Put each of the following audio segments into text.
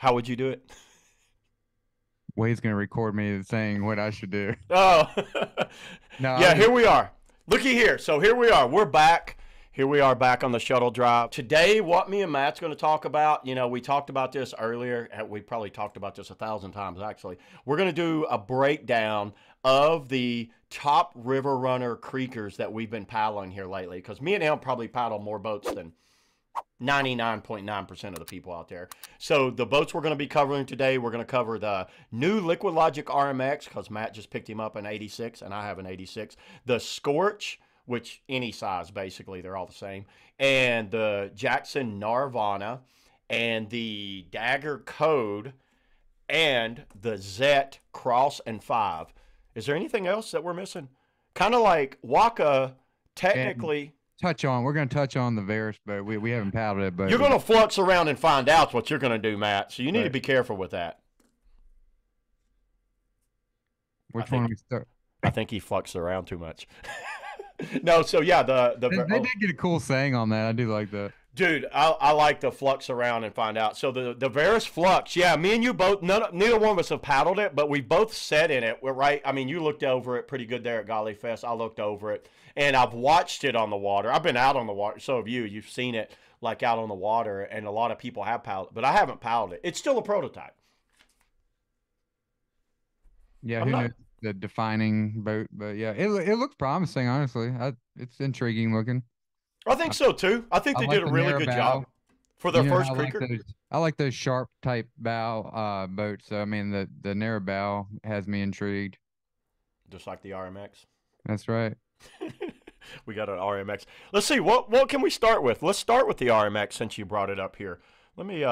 How would you do it? Wade's gonna record me saying what I should do. Oh, No, I yeah, was here we are. Looky here. So here we are. We're back. Here we are back on the shuttle drive. Today, what me and Matt's going to talk about, we talked about this earlier. We probably talked about this 1,000 times, actually. We're going to do a breakdown of the top river runner creekers that we've been paddling here lately. Because me and him probably paddle more boats than 99.9% of the people out there. So the boats we're going to be covering today, we're going to cover the new Liquid Logic RMX because Matt just picked him up an 86 and I have an 86. The Scorch, which any size basically, they're all the same. And the Jackson Narvana and the Dagger Code and the Zet Cross and 5. Is there anything else that we're missing? Kind of like Waka, and technically. we're gonna touch on the Varus boat. We haven't paddled it, but You're going to flux around and find out what you're going to do, Matt. So you need to but be careful with that. I which one think we start? I think he fluxed around too much. No, so yeah, They did get a cool saying on that. I do like that. dude, I like to flux around and find out. So the Varus Flux, yeah, me and you both, neither one of us have paddled it, but we both sat in it. We're right. I mean, you looked over it pretty good there at Golly Fest. I looked over it, and I've watched it on the water. I've been out on the water. So have you. You've seen it like out on the water, and a lot of people have paddled, but I haven't paddled it. It's still a prototype. Yeah, I'm who not. knows the defining boat, but yeah, it looks promising. Honestly, it's intriguing looking. I think I, so too. I think I they like did a the really narrow good bow. job for their You know, first creeker. I like those sharp type bow boats. So I mean, the narrow bow has me intrigued. Just like the RMX. That's right. We got an RMX. Let's see what can we start with. Let's start with the RMX since you brought it up here. Let me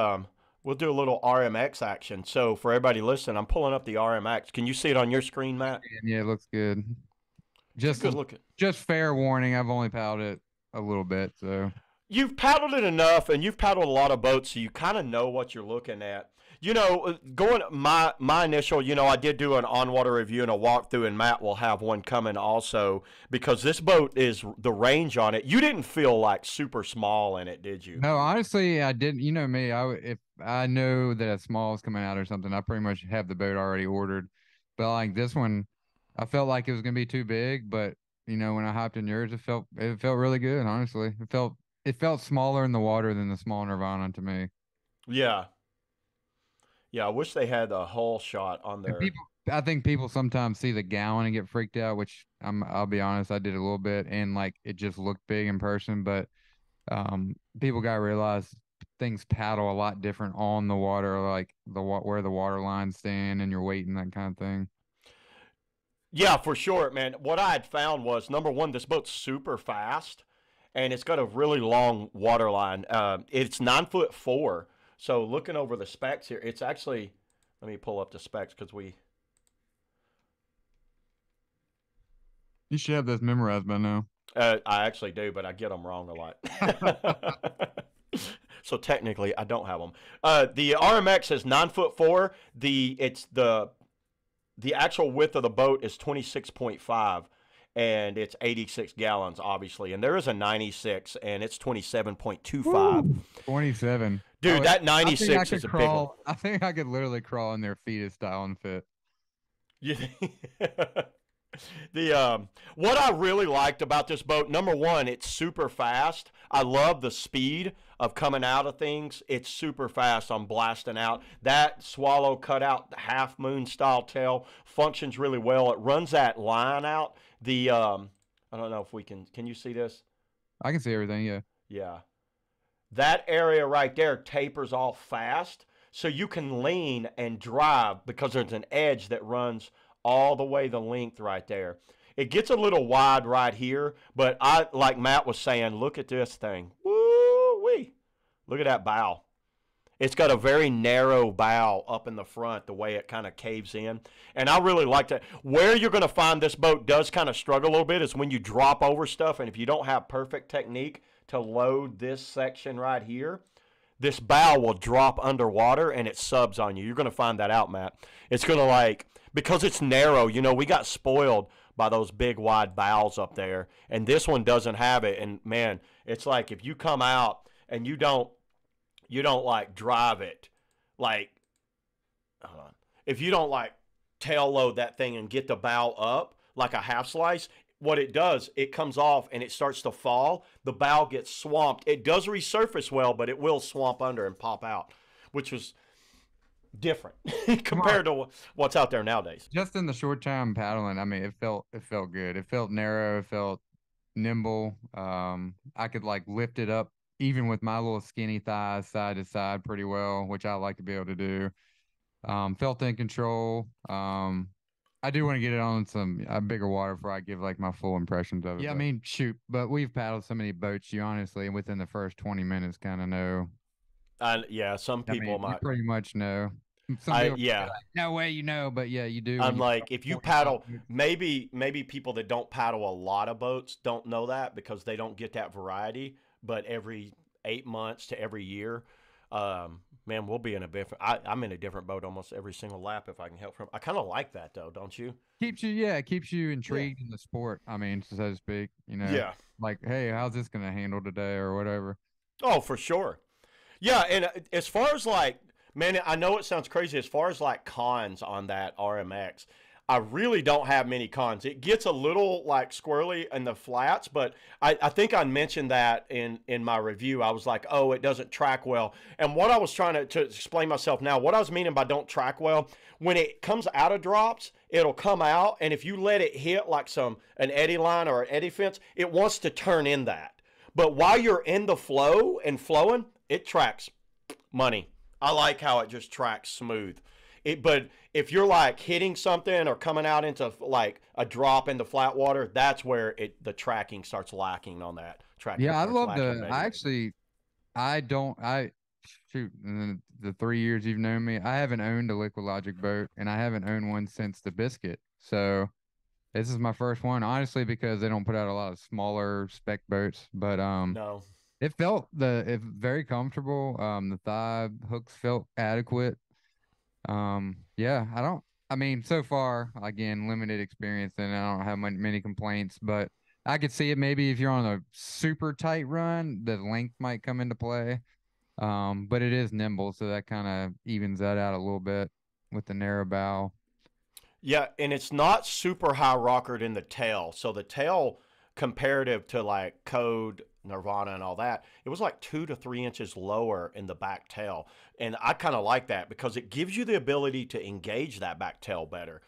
we'll do a little RMX action. So for everybody listening, I'm pulling up the RMX. Can you see it on your screen, Matt? And yeah, it looks good. It's a Just good looking. just fair warning, I've only paddled it a little bit, so You've paddled it enough, and you've paddled a lot of boats, so you kind of know what you're looking at. Going my initial, I did do an on water review and a walkthrough, and Matt will have one coming also because this boat is the range on it. You didn't feel like super small in it, did you? no, honestly, I didn't. You know me, if I know that a small is coming out or something, I pretty much have the boat already ordered. But like this one, I felt like it was gonna be too big, but when I hopped in yours, it felt really good. Honestly, it felt smaller in the water than the small Nirvana to me. Yeah, yeah. I wish they had a whole shot on And there. I think people sometimes see the gallon and get freaked out, which I'll be honest, I did a little bit, and like it just looked big in person, but people got to realize things paddle a lot different on the water, like where the water lines stand and your weight and that kind of thing. Yeah, for sure, man. What I had found was number one, this boat's super fast, and it's got a really long water line. It's 9 foot four. So looking over the specs here, it's actually. Let me pull up the specs because we. You should have this memorized by now. I actually do, but I get them wrong a lot. So technically, I don't have them. The RMX is 9 foot four. The actual width of the boat is 26.5, and it's 86 gallons, obviously. And there is a 96, and it's 27.25. Woo! 27. Dude, that I think I 96 could is a big one. crawl. I think I could literally crawl in their fetus style and fit. You, what I really liked about this boat, number one, it's super fast. I love the speed of coming out of things. It's super fast on blasting out. That swallow cutout half moon style tail functions really well. It runs that line out. I don't know if we can you see this? I can see everything. Yeah. Yeah. That area right there tapers off fast, so you can lean and drive because there's an edge that runs all the way the length right there. It gets a little wide right here, but like Matt was saying, look at this thing. Woo wee. Look at that bow. It's got a very narrow bow up in the front, the way it kind of caves in. And I really like that. Where you're going to find this boat does kind of struggle a little bit is when you drop over stuff, and if you don't have perfect technique to load this section right here, this bow will drop underwater and it subs on you. You're going to find that out, Matt. It's going to because it's narrow, we got spoiled by those big wide bows up there. And this one doesn't have it. And man, it's like if you come out and you don't like drive it like hold on. If you don't like tail load that thing and get the bow up like a half slice, what it does, it comes off and it starts to fall. The bow gets swamped. It does resurface well, but it will swamp under and pop out, which was different compared to what's out there nowadays. Just in the short time paddling, I mean, it felt good. It felt narrow. It felt nimble. I could like lift it up even with my little skinny thighs side to side pretty well, which I like to be able to do. Felt in control. I do want to get it on some bigger water before I give like my full impressions of it. Yeah, I mean, shoot, but we've paddled so many boats, you honestly, within the first 20 minutes kind of know. Yeah, some people you might. pretty much know. Some people Yeah. like, no way, you know, but yeah, you do. I'm You like, if you paddle, maybe people that don't paddle a lot of boats don't know that because they don't get that variety. But every 8 months to every year, man, we'll be in a different. I'm in a different boat almost every single lap if I can help from. I kind of like that though, don't you? keeps you intrigued in the sport. I mean, so to speak. You know, Yeah. like, hey, how's this gonna handle today or whatever. Oh, for sure. Yeah, and as far as like, man, I know it sounds crazy. As far as like cons on that RMX, I really don't have many cons. It gets a little like squirrely in the flats, but I think I mentioned that in my review. I was like, oh, it doesn't track well. And what I was trying to explain myself now, what I was meaning by don't track well, when it comes out of drops, it'll come out, and if you let it hit like an eddy line or an eddy fence, it wants to turn in that. But while you're in the flow and flowing, it tracks money. I like how it just tracks smooth. But if you're like hitting something or coming out into like a drop into flat water, that's where the tracking starts lacking on that. Tracking Yeah, I starts love lacking, the. maybe. I actually, I don't. I shoot. In the 3 years you've known me, I haven't owned a Liquid Logic boat, and I haven't owned one since the Biscuit. So this is my first one, honestly, because they don't put out a lot of smaller spec boats. But No. it very comfortable. The thigh hooks felt adequate. Yeah, I don't. I mean, so far, again, limited experience, and I don't have many complaints. But I could see it maybe if you're on a super tight run, the length might come into play. But it is nimble, so that kind of evens that out a little bit with the narrow bow. Yeah, and it's not super high rockered in the tail. So the tail, comparative to like Code, Nirvana, and all that, it was like 2 to 3 inches lower in the back tail. And I kind of like that because it gives you the ability to engage that back tail better.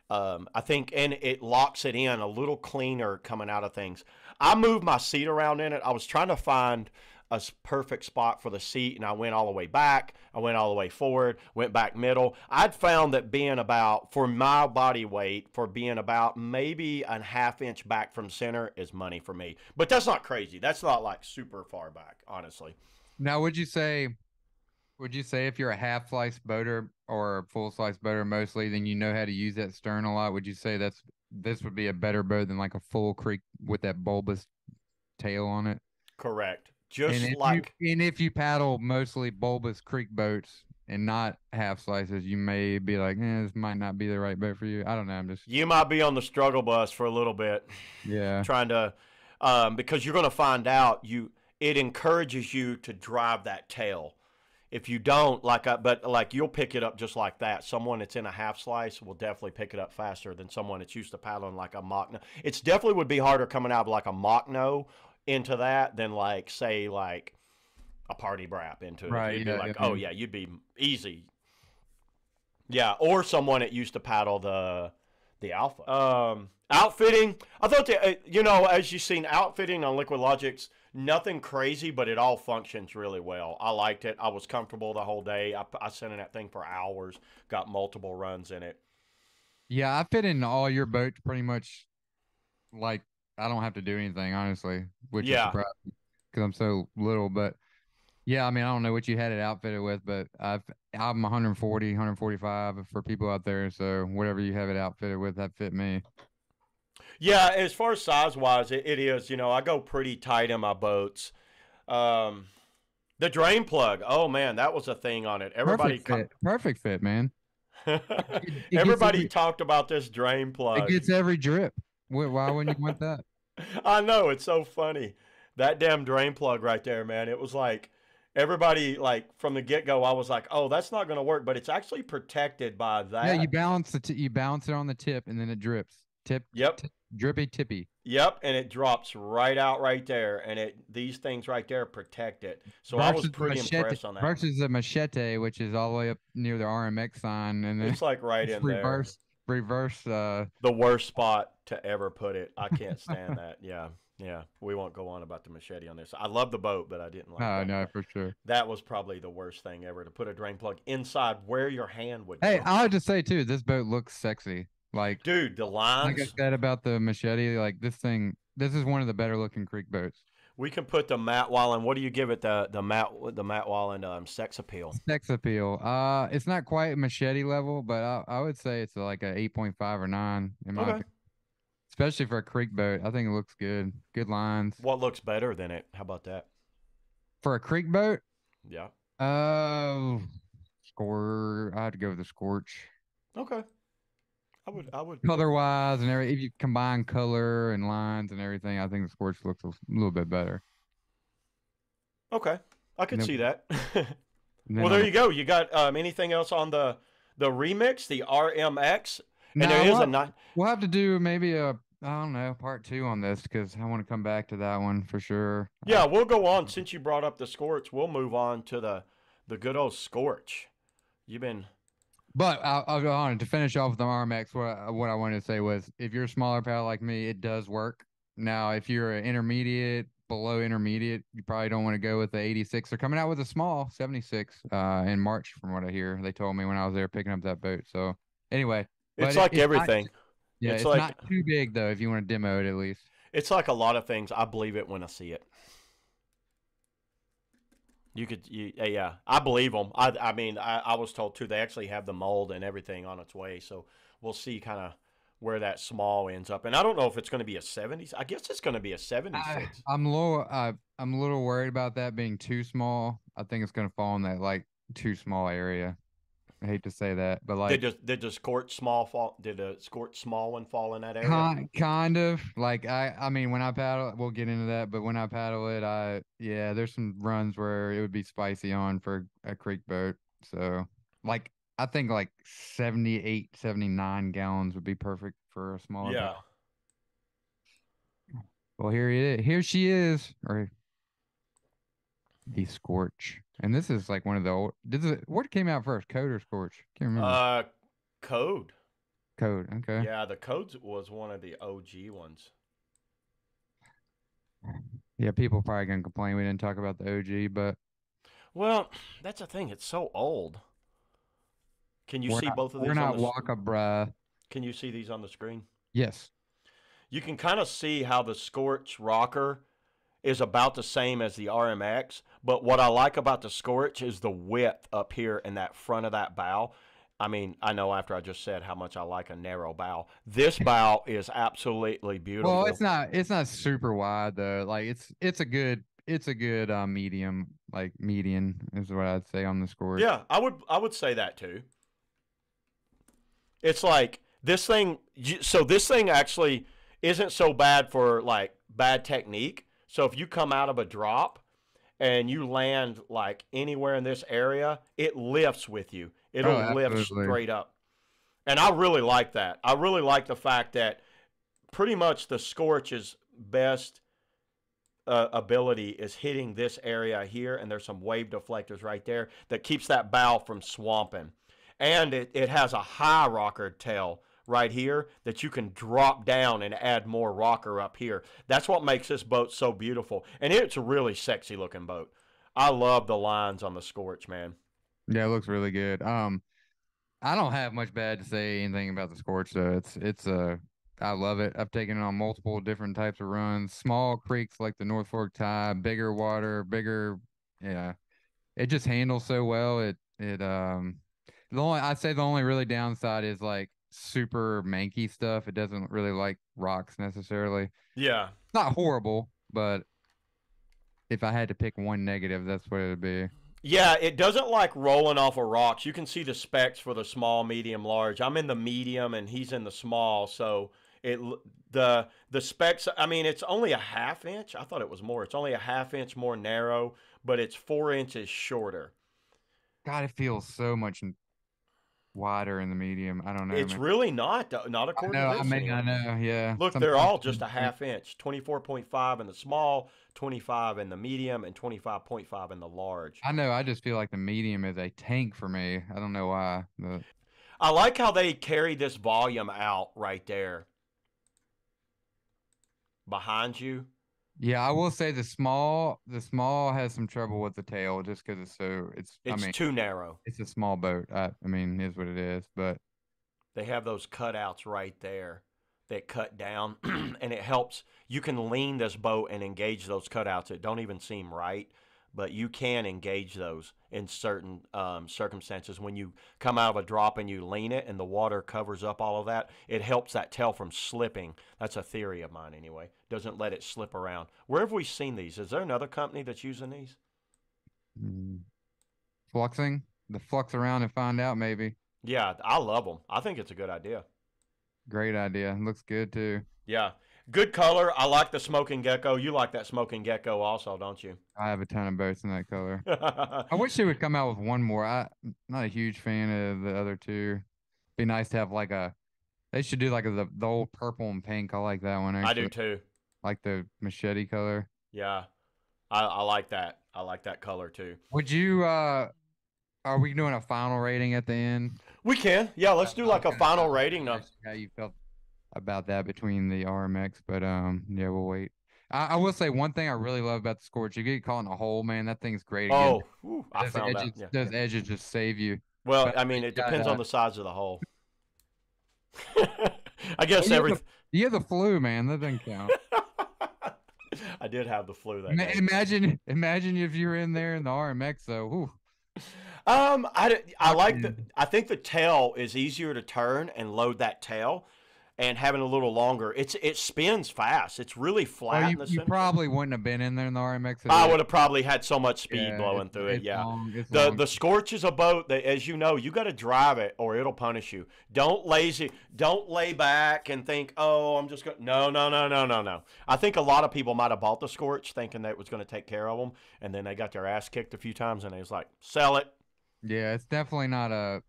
I think, and it locks it in a little cleaner coming out of things. I moved my seat around in it. I was trying to find a perfect spot for the seat, and I went all the way back. I went all the way forward, went back middle. I'd found that being about, for my body weight, for being about maybe a half inch back from center is money for me. But that's not crazy. That's not like super far back, honestly. Now, would you say if you're a half slice boater or a full slice boater mostly, then you know how to use that stern a lot? Would you say this would be a better boat than like a full creek with that bulbous tail on it? Correct. And Just if you like, and if you paddle mostly bulbous creek boats and not half slices, you may be like, this might not be the right boat for you. I don't know. I'm just you might be on the struggle bus for a little bit, yeah. trying to, because you're going to find out it encourages you to drive that tail. If you don't, but like you'll pick it up just like that. Someone that's in a half slice will definitely pick it up faster than someone that's used to paddling like a Mach No. It's definitely would be harder coming out of like a Mach No into that than like say like a Party Brap into it. Right. You'd be Yeah. like, Yeah. oh yeah, you'd be easy. Yeah, or someone that used to paddle the Alpha. Outfitting, I thought that as you've seen, outfitting on Liquid Logics, nothing crazy, but it all functions really well. I liked it. I was comfortable the whole day. I sat in that thing for hours, got multiple runs in it. Yeah, I fit in all your boats pretty much. Like I don't have to do anything honestly, which is Yeah, surprising because I'm so little. But yeah, I mean, I don't know what you had it outfitted with, but I'm 140, 145 for people out there. So whatever you have it outfitted with, that fit me. yeah. As far as size wise, it is. I go pretty tight in my boats. Um, the drain plug. Oh man, that was a thing on it. Perfect fit, man. It gets Everybody every talked about this drain it plug. gets every drip. Why wouldn't you want that? I know, it's so funny. That damn drain plug right there, man. It was like Everybody, like, from the get-go, I was like, oh, that's not going to work, but it's actually protected by Yeah, you that. balance you balance it on the tip, and then it drips. Yep. Drippy tippy. Yep, and it drops right out right there, and these things right there protect it. So I was pretty impressed on that. Versus the machete, which is all the way up near the RMX sign, and then It's like right it's in there. reverse. The worst spot to ever put it. I can't stand that. Yeah, yeah. We won't go on about the machete on this. I love the boat, but I didn't like Oh that. no, for sure. That was probably the worst thing ever, to put a drain plug inside where your hand would Hey, go. I'll just say too, this boat looks sexy. Dude, the Like I lines. said about the machete, like this is one of the better looking creek boats. We can put the Matt Wallen. What do you give it? The Matt Wallen sex appeal. Sex appeal. It's not quite machete level, but I would say it's like a 8.5 or 9 in my Okay. opinion. Especially for a creek boat. I think it looks good. Good lines. What looks better than it? How about that? For a creek boat, Yeah. uh, score. I had to go with the Scorch. Okay. I would. Color wise and everything, if you combine color and lines and everything, I think the Scorch looks a little bit better. Okay. I could And see that. then Well, on there the you go. You got anything else on the remix, the RMX? And there now is a not. we'll have to do maybe a I don't know part 2 on this because I want to come back to that one for sure. Yeah, we'll go on. Since you brought up the Scorch, we'll move on to the good old Scorch. You've been. But I'll go on to finish off with the RMX. What I wanted to say was, if you're a smaller paddle like me, it does work. Now, if you're an intermediate, below intermediate, you probably don't want to go with the 86. They're coming out with a small 76 in March, from what I hear. They told me when I was there picking up that boat. So anyway, It's like it's not. everything. Yeah, It's it's like not too big though. If you want to demo it at least. it's like a lot of things. I believe it when I see it. Yeah, I believe them. I mean, I was told too. They actually have the mold and everything on its way, so we'll see kind of where that small ends up. And I don't know if it's going to be a 70s. I guess it's going to be a I, 76. I'm low. I'm a little worried about that being too small. I think it's gonna fall in that like too small area. I hate to say that, but like Did the Scorch small fall? Did the Scorch small one fall in that area? kind of like I mean when I paddle, we'll get into that, but when I paddle it, yeah, there's some runs where it would be spicy on for a creek boat. So like I think like 78, 79 gallons would be perfect for a smaller Yeah. paddle. Well, here he is. Here she is, or the Scorch. And this is like one of the old. What came out first, Code or Scorch? Can't remember. Uh, Code. Code. Okay. Yeah, the Code was one of the OG ones. Yeah, people probably gonna complain we didn't talk about the OG, but Well, that's the thing. It's so old. Can you see both of we're these on not the? Waka bruh. Can you see these on the screen? Yes. You can kind of see how the Scorch rocker is about the same as the RMX, but what I like about the Scorch is the width up here in that front of that bow. I mean, I know after I just said how much I like a narrow bow. This bow is absolutely Well, beautiful. it's not super wide though. Like it's a good medium, like median is what I'd say on the Scorch. Yeah, I would say that too. It's like this thing. So this thing actually isn't so bad for like bad technique. So if you come out of a drop and you land like anywhere in this area, it lifts with you. Oh, It'll lift absolutely. straight up. And I really like that. I really like the fact that pretty much the Scorch's best ability is hitting this area here, and there's some wave deflectors right there that keeps that bow from swamping. And it has a high rocker tail right here that you can drop down and add more rocker up here. That's what makes this boat so beautiful. And it's a really sexy looking boat. I love the lines on the Scorch, man. Yeah, it looks really good. I don't have much bad to say anything about the Scorch though. I love it. I've taken it on multiple different types of runs. Small creeks like the North Fork Tide, bigger water, bigger yeah. It just handles so well. I'd say the only really downside is like super manky stuff. It doesn't really like rocks necessarily. Yeah. Not horrible, but if I had to pick one negative, that's what it would be. Yeah, it doesn't like rolling off of rocks. You can see the specs for the small, medium, large. I'm in the medium and he's in the small, so it the specs. I mean, it's only a half inch. I thought it was more. It's only a half inch more narrow, but it's 4 inches shorter. God, it feels so much wider in the medium. I don't know, It's man. really not I according know. to I this mean, I anyway. know. Yeah. Look, they're Sometimes all just you a think, half inch. 24.5 in the small, 25 in the medium, and 25.5 in the large. I know. I just feel like the medium is a tank for me. I don't know why. But I like how they carry this volume out right there behind you. yeah, I will say the small has some trouble with the tail just because I It's mean, too narrow. it's a small boat. I mean, is what it is. But They have those cutouts right there that cut down, and it helps. You can lean this boat and engage those cutouts. It don't even seem right, but you can engage those in certain circumstances. When you come out of a drop and you lean it, and the water covers up all of that, it helps that tail from slipping. That's a theory of mine, anyway. Doesn't let it slip around. Where have we seen these? Is there another company that's using these? mm, fluxing, the flux around and find out maybe. Yeah, I love them. I think it's a good idea. Great idea. Looks good too. Yeah, good color. I like the smoking gecko. You like that smoking gecko also, don't you? I have a ton of boats in that color. I wish they would come out with one more. I'm not a huge fan of the other two. Be nice to have like a. They should do like the old purple and pink. I like that one I do actually. too. Like the machete color. Yeah, I like that. I like that color too. Would you are we doing a final rating at the end? We can. Yeah, let's do I was like a I final was rating gonna now. ask you how you felt about that between the RMX, but yeah, we'll wait. I will say one thing I really love about the Scorch. You get caught in a hole, man. That thing's great again. Oh, whew, I Those found out. edges, Yeah. those edges just save you. Well, But I mean, it you got depends on the size of the hole. I oh, guess every. you have the flu, man. That doesn't count. I did have the flu that day. Imagine if you were in there in the RMX though. Whew. I like the. Fucking- I think the tail is easier to turn and load that tail, and having a little longer. It spins fast. It's really Well, flat in you the you center. probably wouldn't have been in there in the RMX at I all. would have probably had so much speed Yeah, blowing through it. it's Yeah. long. It's The long. the Scorch is a boat that, as you know, you got to drive it or it'll punish you. Don't lay back and think, oh, I'm just going. No, no, no, no, no, no. I think a lot of people might have bought the Scorch thinking that it was going to take care of them, and then they got their ass kicked a few times, and they was like, sell it. Yeah, it's definitely not a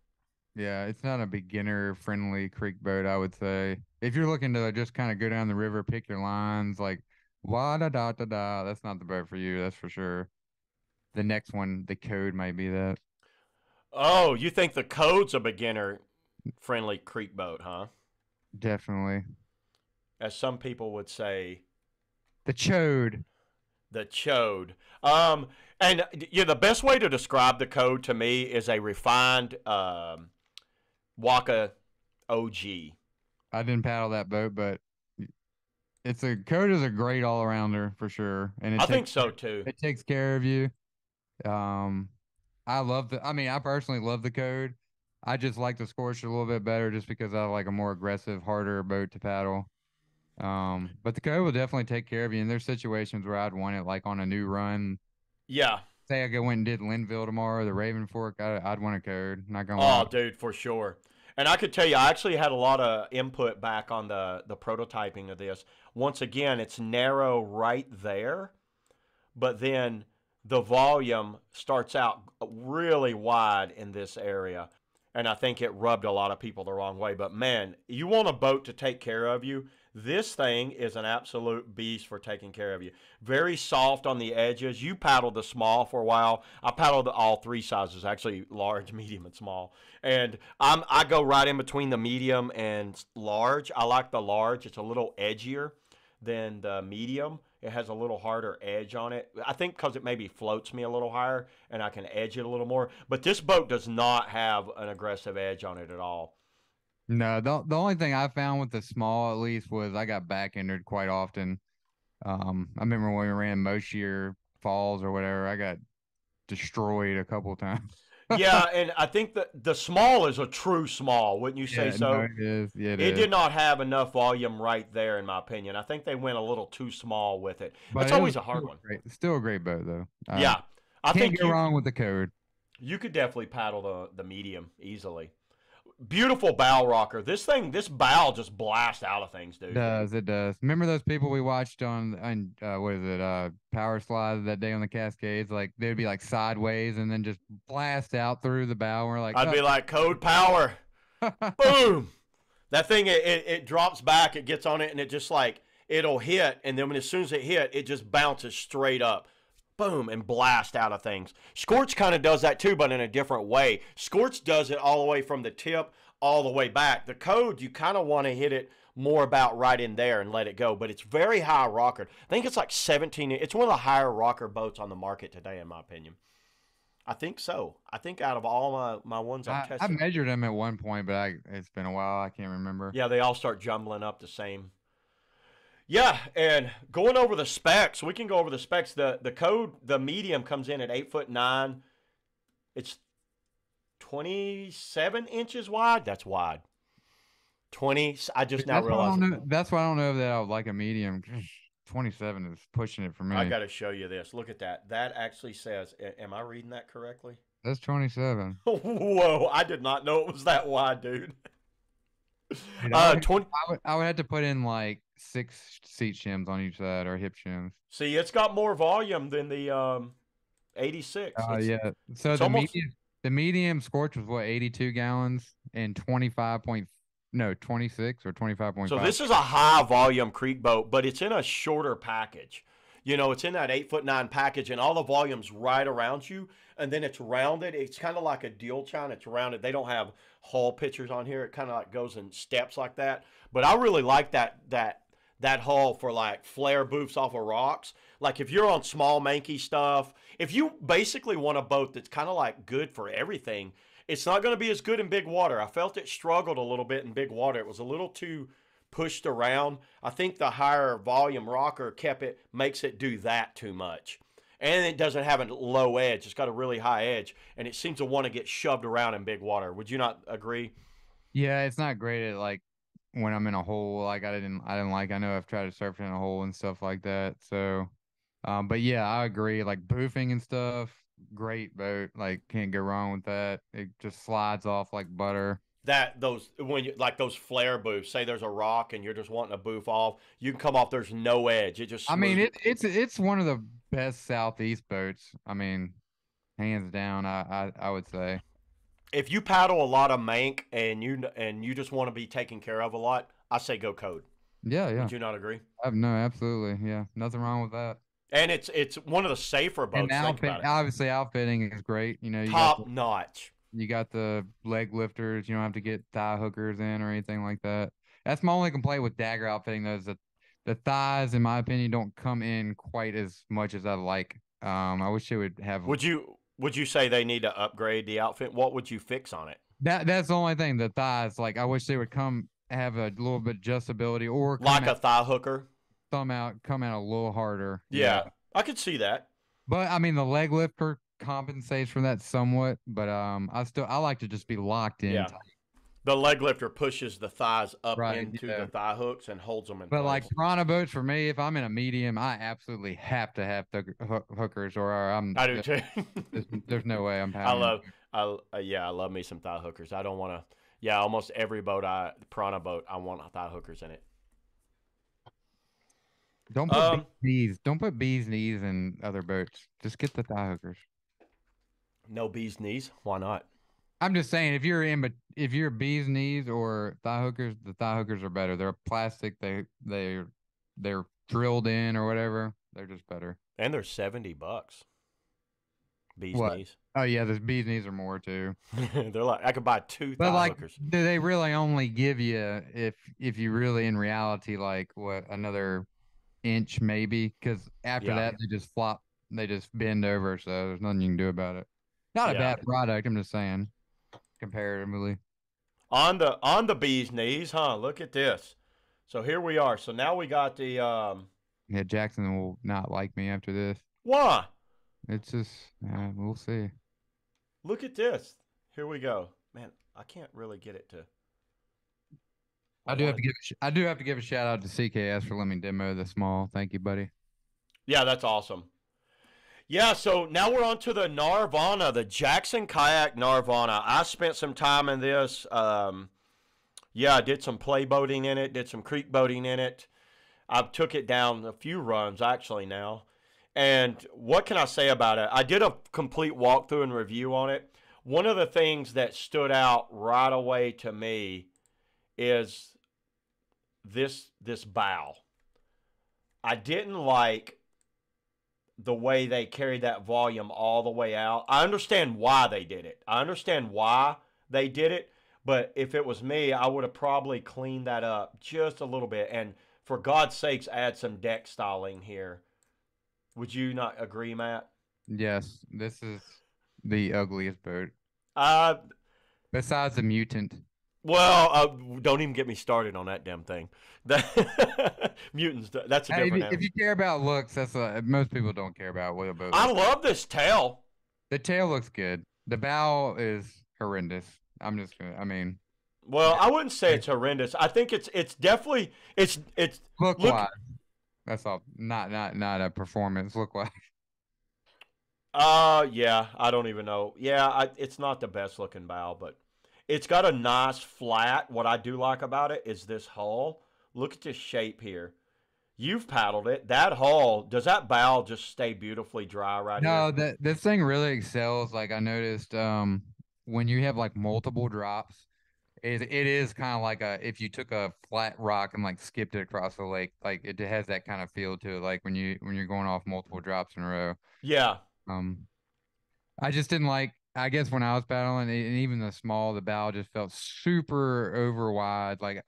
yeah, it's not a beginner friendly creek boat, I would say. If you're looking to just kind of go down the river, pick your lines, like wah da da da da, that's not the boat for you, that's for sure. The next one, the code might be that. Oh, you think the Code's a beginner friendly creek boat, huh? Definitely. As some people would say, The chode. the chode. And yeah, the best way to describe the Code to me is a refined Waka OG. I didn't paddle that boat, but code is a great all arounder for sure. And I think so too. it takes care of you. Um I mean, I personally love the code. I just like the Scorcher a little bit better just because I like a more aggressive, harder boat to paddle. But the code will definitely take care of you. And there's situations where I'd want it like on a new run. Yeah. Say I go and did Linville tomorrow, the Raven Fork, I'd want a code. Not gonna Oh, lie. dude, for sure. And I could tell you, I actually had a lot of input back on the prototyping of this. Once again, it's narrow right there, but then the volume starts out really wide in this area. And I think it rubbed a lot of people the wrong way. But man, you want a boat to take care of you. This thing is an absolute beast for taking care of you. Very soft on the edges. You paddled the small for a while. I paddled all three sizes, actually large, medium, and small. And I go right in between the medium and large. I like the large. It's a little edgier than the medium. It has a little harder edge on it. I think because it maybe floats me a little higher and I can edge it a little more. But this boat does not have an aggressive edge on it at all. No, the only thing I found with the small at least was I got back entered quite often. I remember when we ran Moshier Falls or whatever, I got destroyed a couple times. Yeah, and I think that the small is a true small, wouldn't you say Yeah, no, so? it is. Yeah, it It is. did not have enough volume right there, in my opinion. I think they went a little too small with it. But That's it was always a hard still one. great. Still a great boat though. Yeah, I Can't think go wrong with the code. you could definitely paddle the medium easily. Beautiful bow rocker. This bow just blasts out of things, dude. It does. Remember those people we watched on what is it, Power Slide that day on the Cascades? Like they'd be like sideways and then just blast out through the bow. And we're like, I'd be like, code power. oh. Boom. That thing, it drops back, it gets on it, and it just like, it'll hit, and then as soon as it hit, it just bounces straight up. Boom, and blast out of things. Scorch kind of does that too, but in a different way. Scorch does it all the way from the tip all the way back. The code, you kind of want to hit it more about right in there and let it go, but it's very high rocker. I think it's like 17. It's one of the higher rocker boats on the market today, in my opinion. I think so. I think out of all my ones I've I tested. measured them at one point, but it's been a while. I can't remember. Yeah, they all start jumbling up the same. Yeah, and going over the specs, we can go over the specs. The code, the medium comes in at 8'9". It's 27 inches wide. That's wide. 20. I just now realized. That's why I don't know that I would like a medium. 27 is pushing it for me. I got to show you this. Look at that. That actually says. Am I reading that correctly? That's 27. Whoa! I did not know it was that wide, dude. Dude, 20. I would have to put in like 6 seat shims on each side or hip shims. See, it's got more volume than the 86. Yeah. So the medium Scorch was what, 82 gallons and 26 or 25.5. So this is a high volume creek boat, but it's in a shorter package. You know, it's in that 8'9" package, and all the volume's right around you, and then it's rounded. It's kind of like a deal chine. It's rounded. They don't have hull pictures on here. It kind of like goes in steps like that. But I really like that hull for like flare boofs off of rocks. Like if you're on small manky stuff, if you basically want a boat that's kind of like good for everything, it's not going to be as good in big water. I felt it struggled a little bit in big water. It was a little too pushed around. I think the higher volume rocker makes it do that too much. And it doesn't have a low edge. It's got a really high edge, and it seems to want to get shoved around in big water. Would you not agree? Yeah, it's not great at like when I'm in a hole. Like I didn't like. I know I've tried to surf in a hole and stuff like that. So, but yeah, I agree. Like boofing and stuff, great boat. Like can't go wrong with that. It just slides off like butter. Those flare boofs, say there's a rock and you're just wanting to boof off, you can come off, there's no edge. It just I mean it's one of the best southeast boats. I mean, hands down, I would say. If you paddle a lot of mank and you just want to be taken care of a lot, I say go code. Yeah. Would you not agree? No, absolutely. Yeah. Nothing wrong with that. And it's one of the safer boats. And think about it. obviously outfitting is great. You know, Top notch. You got the leg lifters. You don't have to get thigh hookers in or anything like that. That's my only complaint with Dagger outfitting, though, is that the thighs, in my opinion, don't come in quite as much as I like. I wish they would have. Would you say they need to upgrade the outfit? What would you fix on it? That's the only thing. The thighs, like I wish they would have a little bit adjustability or like a thigh hooker. Come out a little harder. Yeah, I could see that. But I mean, the leg lifter compensates for that somewhat, but I like to just be locked in. Yeah. The leg lifter pushes the thighs up Right, into yeah. the thigh hooks and holds them in But place. like piranha boats, for me, if I'm in a medium, I absolutely have to have the hookers, or I do too. there's no way I'm I having. I love me some thigh hookers. I don't want to. Yeah, almost every boat piranha boat, I want thigh hookers in it. Don't put bees knees in other boats. Just get the thigh hookers. No bees knees. Why not? I'm just saying, if you're bees knees or thigh hookers, the thigh hookers are better. They're plastic. They're drilled in or whatever. They're just better. And they're $70. Bees What? knees. Oh yeah, the bees knees are more too. They're like I could buy two But thigh like, hookers. do they really only give you if you really in reality like what, another inch maybe? Because after Yeah. that they just flop, they just bend over. So there's nothing you can do about it. Not a Yeah. bad product. I'm just saying, comparatively. On the bees knees, huh? Look at this. So here we are. So now we got the Yeah, Jackson will not like me after this. why? It's just, we'll see. Look at this. Here we go. Man, I can't really get it to. I do have to give a shout out to CKS for letting me demo the small. Thank you, buddy. Yeah, that's awesome. Yeah, so now we're on to the Narvana, the Jackson Kayak Narvana. I spent some time in this. Yeah, I did some play boating in it, did some creek boating in it. I took it down a few runs actually now. And what can I say about it? I did a complete walkthrough and review on it. One of the things that stood out right away to me is this bow. I didn't like the way they carried that volume all the way out. I understand why they did it. I understand why they did it, but if it was me, I would have probably cleaned that up just a little bit and for God's sakes add some deck styling here. Would you not agree, Matt? Yes, this is the ugliest boat Uh besides the mutant. well, don't even get me started on that damn thing. That mutants, that's a Hey, different if animal. you care about looks, that's most people don't care about what a boat I looks like. love this tail. The tail looks good. The bow is horrendous. I'm just gonna. I mean, Well, I wouldn't say it- it's horrendous. I think it's definitely it's look look. wise. That's all. Not a performance. Look wise. Yeah, I don't even know. Yeah, it's not the best looking bow, but it's got a nice flat. What I do like about it is this hull. Look at this shape here. You've paddled it. That hull, does that bow just stay beautifully dry right here? No, that this thing really excels. Like I noticed, when you have like multiple drops, it is kind of like a if you took a flat rock and like skipped it across the lake, like it has that kind of feel to it. Like when you're going off multiple drops in a row. Yeah. Um, I just didn't like. I guess when I was paddling, and even the bow just felt super over wide. Like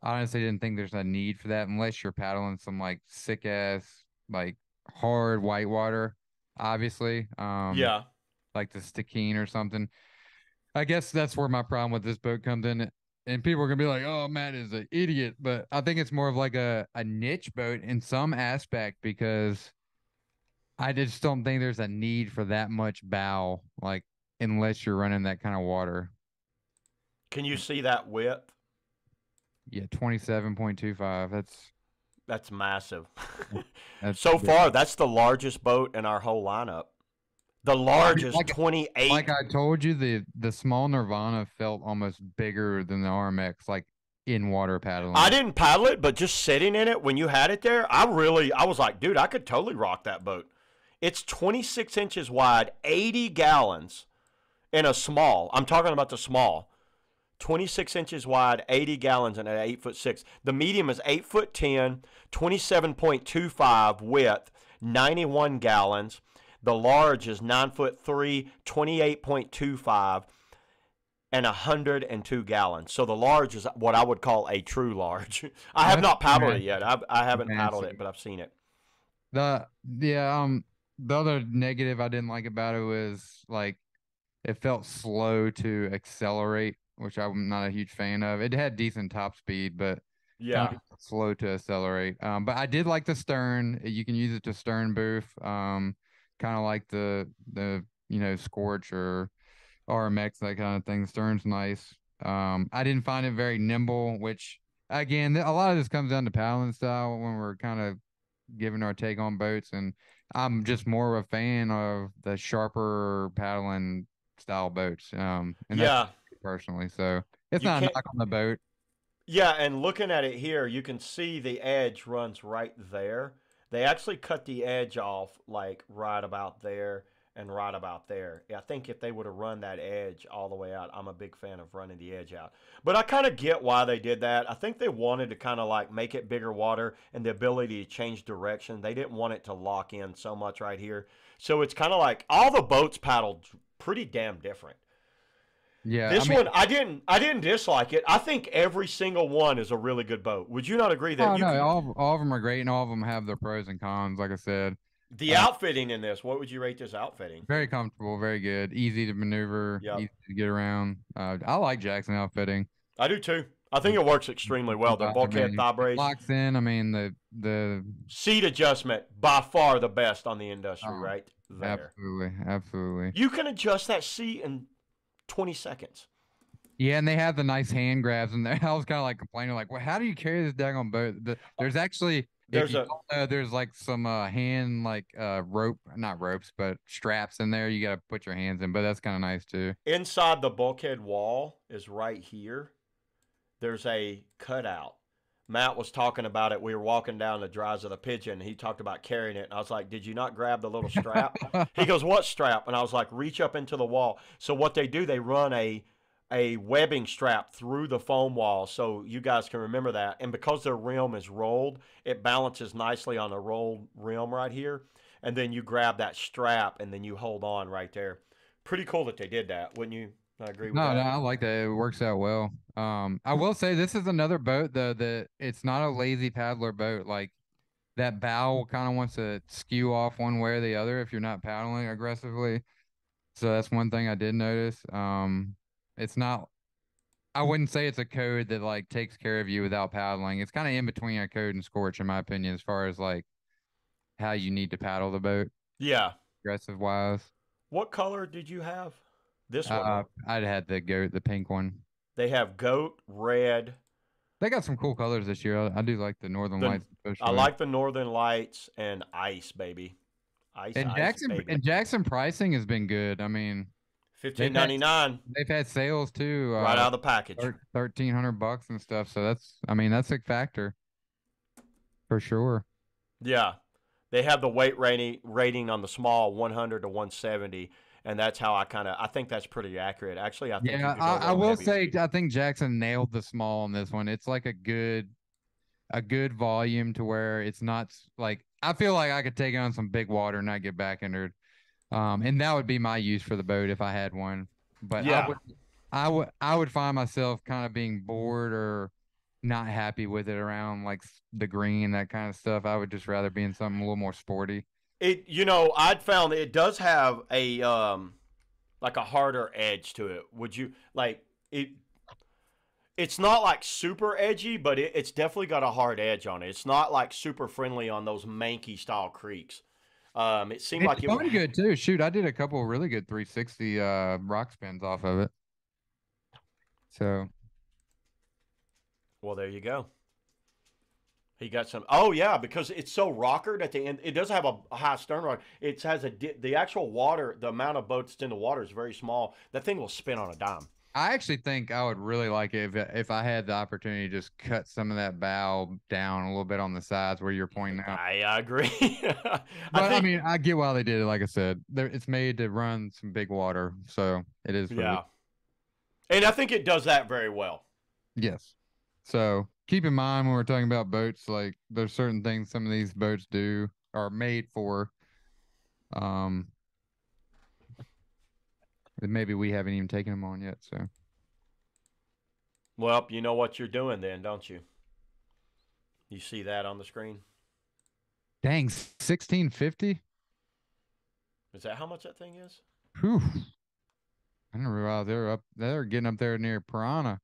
I honestly didn't think there's a need for that unless you're paddling some like sick ass like hard whitewater, obviously. Yeah. Like the Stikine or something. I guess that's where my problem with this boat comes in. And people are gonna be like, "Oh, Matt is an idiot," but I think it's more of like a niche boat in some aspect because I just don't think there's a need for that much bow, like unless you're running that kind of water. Can you see that width? Yeah, 27.25. That's massive. That's So big. far, that's the largest boat in our whole lineup. The I mean, largest like 28. I told you, the small Nirvana felt almost bigger than the RMX, like in water I paddling. didn't paddle it, but just sitting in it when you had it there, I was like, dude, I could totally rock that boat. It's 26 inches wide, 80 gallons in a small. I'm talking about the small. 26 inches wide, 80 gallons, and at 8 foot 6. The medium is 8 foot 10, 27.25 width, 91 gallons. The large is 9 foot 3, 28.25, and 102 gallons. So the large is what I would call a true large. I have That's not paddled it massive. yet. I haven't paddled it, Massive. but I've seen it. The yeah, the other negative I didn't like about it was like it felt slow to accelerate, which I'm not a huge fan of. It had decent top speed, but kind Yeah. of slow to accelerate. But I did like the stern. You can use it to stern boof. Kind of like the Scorch or RMX, that kind of thing. Stern's nice. I didn't find it very nimble, which again, a lot of this comes down to paddling style when we're kind of giving our take on boats, and I'm just more of a fan of the sharper paddling style boats. And that's Yeah. personally, so it's You not a can't. knock on the boat. Yeah, and looking at it here, you can see the edge runs right there. They actually cut the edge off like right about there and right about there. I think if they would have run that edge all the way out, I'm a big fan of running the edge out. But I kind of get why they did that. I think they wanted to kind of like make it bigger water and the ability to change direction. They didn't want it to lock in so much right here. So it's kind of like all the boats paddled pretty damn different. Yeah, I This mean, one I didn't dislike it. I think every single one is a really good boat. Would you not agree that oh you no, can all of them are great, and all of them have their pros and cons. Like I said, the uh, outfitting in this, what would you rate this outfitting? very comfortable, very good, easy to maneuver, Yep. easy to get around. I like Jackson outfitting. I do too. I think it works extremely well. The I bulkhead mean, thigh it brace, locks in. I mean, the seat adjustment, by far the best on the industry, oh, right there. absolutely, absolutely. You can adjust that seat in 20 seconds. Yeah, and they have the nice hand grabs in there. I was kind of like complaining, like, well, how do you carry this daggone boat? There's actually If There's you a don't know, there's like some hand like rope, not ropes, but straps in there. You gotta put your hands in, but that's kind of nice too. inside the bulkhead wall is right here. There's a cutout. Matt was talking about it. We were walking down the drives of the Pigeon. And he talked about carrying it. And I was like, did you not grab the little strap? He goes, what strap? And I was like, reach up into the wall. So what they do, they run a webbing strap through the foam wall so you guys can remember that. And because their rim is rolled, it balances nicely on the rolled rim right here. And then you grab that strap and then you hold on right there. Pretty cool that they did that. Wouldn't you agree with No, no, that? I like that. It works out well. I will say this is another boat though that it's not a lazy paddler boat. Like that bow kind of wants to skew off one way or the other if you're not paddling aggressively. So that's one thing I did notice. It's not. I wouldn't say it's a code that like takes care of you without paddling. It's kind of in between a code and scorch in my opinion, as far as like how you need to paddle the boat, Yeah. aggressive wise. What color did you have? This one, right? I'd had the goat, the pink one. They have goat, red. They got some cool colors this year. I do like the Northern The Lights I especially. like the Northern Lights and ice, baby. Ice, ice, baby. And Jackson pricing has been good. I mean, Fifteen they've had ninety nine, they've had sales too, right out of the package. $1,300 and stuff. So that's, I mean, that's a factor for sure. Yeah, they have the weight rating on the small 100 to 170, and that's how I think that's pretty accurate. Actually, I think you Yeah, could go a I little will heavier. say I think Jackson nailed the small on this one. It's like a good volume to where it's not like I feel like I could take on some big water and not get back entered. And that would be my use for the boat if I had one. But Yeah, I would find myself kind of being bored or not happy with it around like the green, that kind of stuff. I would just rather be in something a little more sporty. I'd found that it does have a like a harder edge to it. Would you like it? It's not like super edgy, but it's definitely got a hard edge on it. It's not like super friendly on those manky style creeks. It seemed It's like it would. fun good too. Shoot, I did a couple really good 360 rock spins off of it. So Well, there you go. He got some. Oh yeah, because it's so rockered at the end. It does have a high stern rock. It has the actual water. The amount of boats that's in the water is very small. That thing will spin on a dime. I actually think I would really like it if I had the opportunity to just cut some of that bow down a little bit on the sides where you're pointing out. I agree. I But I think mean, I get why they did it. Like I said, it's made to run some big water, so it is for the yeah, and I think it does that very well. yes. So keep in mind when we're talking about boats, like there's certain things some of these boats do are made for. Um, that maybe we haven't even taken them on yet. So Well, you know what you're doing then, don't you? You see that on the screen? dang, 1650. Is that how much that thing is? Whew. I didn't realize they're getting up there near Piranha,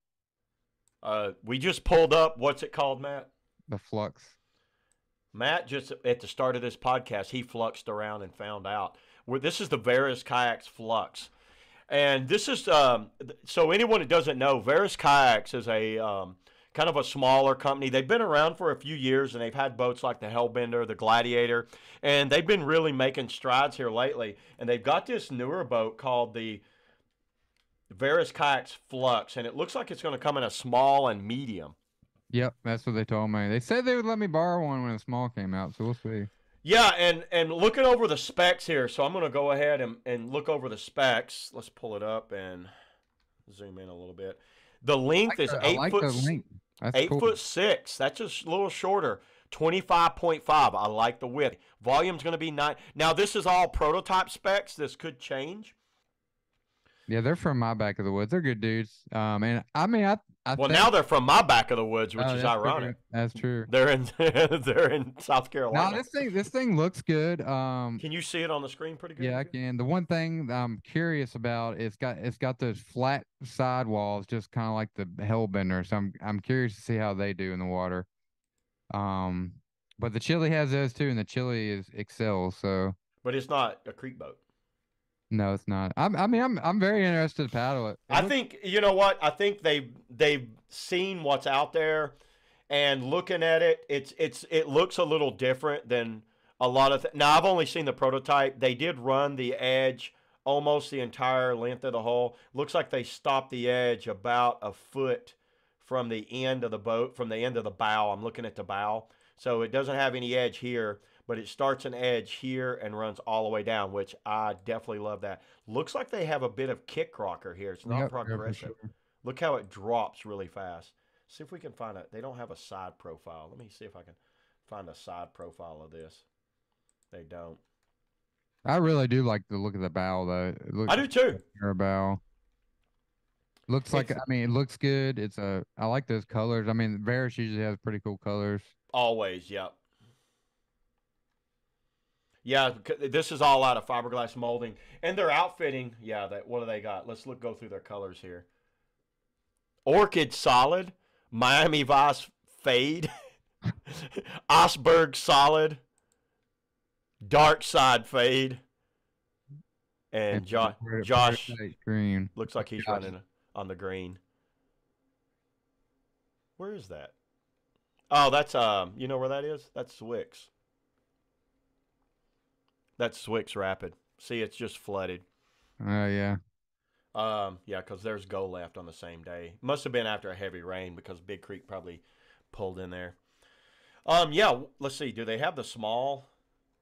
We just pulled up. What's it called, Matt? the Flux. Matt just at the start of this podcast, he fluxed around and found out. This is the Veris Kayaks Flux, and this is so anyone who doesn't know, Veris Kayaks is a kind of a smaller company. They've been around for a few years, and they've had boats like the Hellbender, the Gladiator, and they've been really making strides here lately. And they've got this newer boat called the Veris Kayaks Flux, and it looks like it's going to come in a small and medium. Yep, that's what they told me. They said they would let me borrow one when a small came out, so we'll see. Yeah, and looking over the specs here, so I'm going to go ahead and look over the specs. Let's pull it up and zoom in a little bit. The length is I like the length. That's eight cool. foot six. That's just a little shorter. 25.5. I like the width. Volume's going to be 9. Now this is all prototype specs. This could change. Yeah, they're from my back of the woods. They're good dudes. And I mean, I Well, think now they're from my back of the woods, which oh, is that's true. ironic. That's true. They're in they're in South No, Carolina. this thing looks good. Can you see it on the screen pretty good? Yeah, I can. The one thing I'm curious about, it's got those flat sidewalls, just kind of like the Hellbender. So I'm curious to see how they do in the water. But the Chili has those too, and the Chili is excels. So But it's not a creek boat. no, it's not. I'm very interested to paddle it. I think you know what? I think they've seen what's out there, And looking at it, it looks a little different than a lot of. Now I've only seen the prototype. They did run the edge almost the entire length of the hull. Looks like they stopped the edge about a foot from the end of the boat, from the end of the bow. I'm looking at the bow, so it doesn't have any edge here, but it starts an edge here and runs all the way down, which I definitely love that. Looks like they have a bit of kick rocker here. It's not Yep, yeah, for progressive. sure. Look how it drops really fast. See if we can find a. They don't have a side profile. Let me see if I can find a side profile of this. They don't. I really do like the look of the bow though. It looks I do too. a bow. Looks like It's I mean it looks good. I like those colors. I mean Varus usually has pretty cool colors. always, yep. Yeah, this is all out of fiberglass molding, and their outfitting. Yeah, what do they got? Let's go through their colors here. Orchid solid, Miami Vice fade, Osberg solid, dark side fade, and Josh Green looks like he's running on the green. Where is that? Oh, that's you know where that is? That's Swix. That's Swix Rapid. See, it's just flooded. Oh yeah. Yeah, because there's Go left on the same day. Must have been after a heavy rain because Big Creek probably pulled in there. Yeah, let's see. Do they have the small,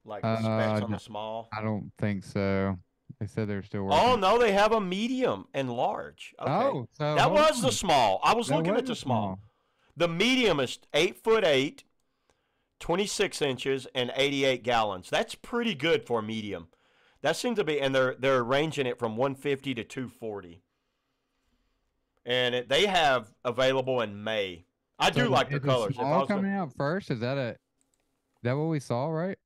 like the specs on the small? I don't think so. They said they're still working. Oh no, they have a medium and large. Okay. Oh, so that was the on. small. I was That looking was at the a small. The medium is 8'8", 26 inches, and 88 gallons. That's pretty good for a medium. That seems to be, and they're ranging it from 150 to 240. And they have available in May. I do like the colors. Small coming out first? Is that what we saw, right?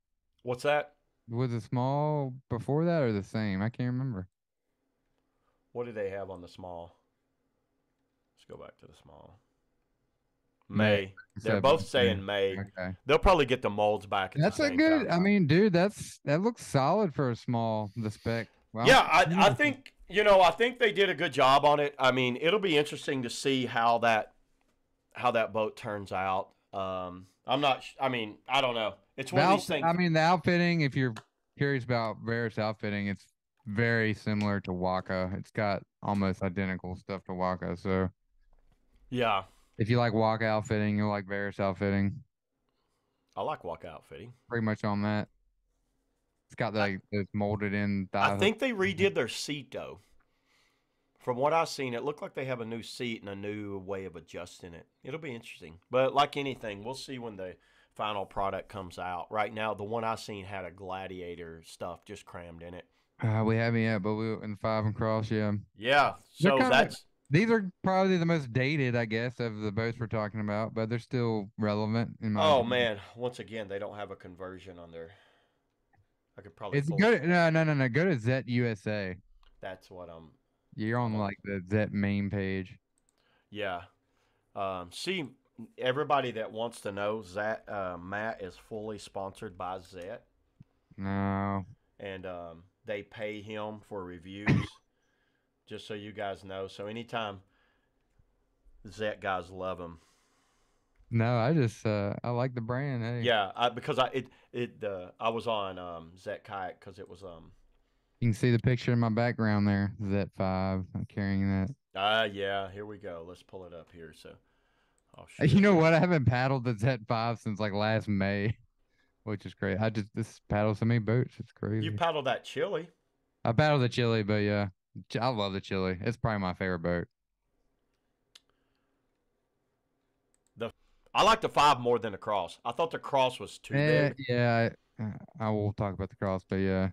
What's that? Was the small before that or the same? I can't remember. What do they have on the small? Let's go back to the small. May. They're both saying May. Okay. They'll probably get the molds back. That's a good. I mean, dude, that looks solid for a small. The spec. Wow. Yeah, I think I think they did a good job on it. I mean, it'll be interesting to see how that boat turns out. I'm not. I mean, I don't know. It's one of these things. I mean, the outfitting. If you're curious about Varus outfitting, it's very similar to Waka. It's got almost identical stuff to Waka. So. Yeah. If you like Waka outfitting, you'll like Varus outfitting. I like Waka outfitting. Pretty much on that. It's got those molded in. I think they redid their seat though. From what I've seen, it looked like they have a new seat and a new way of adjusting it. It'll be interesting. But like anything, we'll see when the final product comes out. Right now, the one I've seen had a Gladiator stuff just crammed in it. We haven't yet, but we in 5 and Cross, yeah. Yeah, so that's. These are probably the most dated, I guess, of the boats we're talking about, but they're still relevant in my opinion. Man, once again, they don't have a conversion on their. I could probably. It's good. No. Go to Zet USA. That's what I'm. You're on like the Zet main page. Yeah. See, everybody that wants to know, Matt is fully sponsored by Zet. No. And they pay him for reviews. Just so you guys know. So anytime Zet guys love him. No, I just I like the brand. Hey. Yeah, because I was on Zet Kayak because it was You can see the picture in my background there. Zet 5. I'm carrying that. Yeah. Here we go. Let's pull it up here. So. You know what? I haven't paddled the Zet 5 since like last May, which is crazy. I just paddled so many boats. It's crazy. You paddled that Chili. I paddled the Chili, but yeah. I love the Chili. It's probably my favorite boat. I like the 5 more than the Cross. I thought the Cross was too big. Yeah, I will talk about the Cross, but yeah.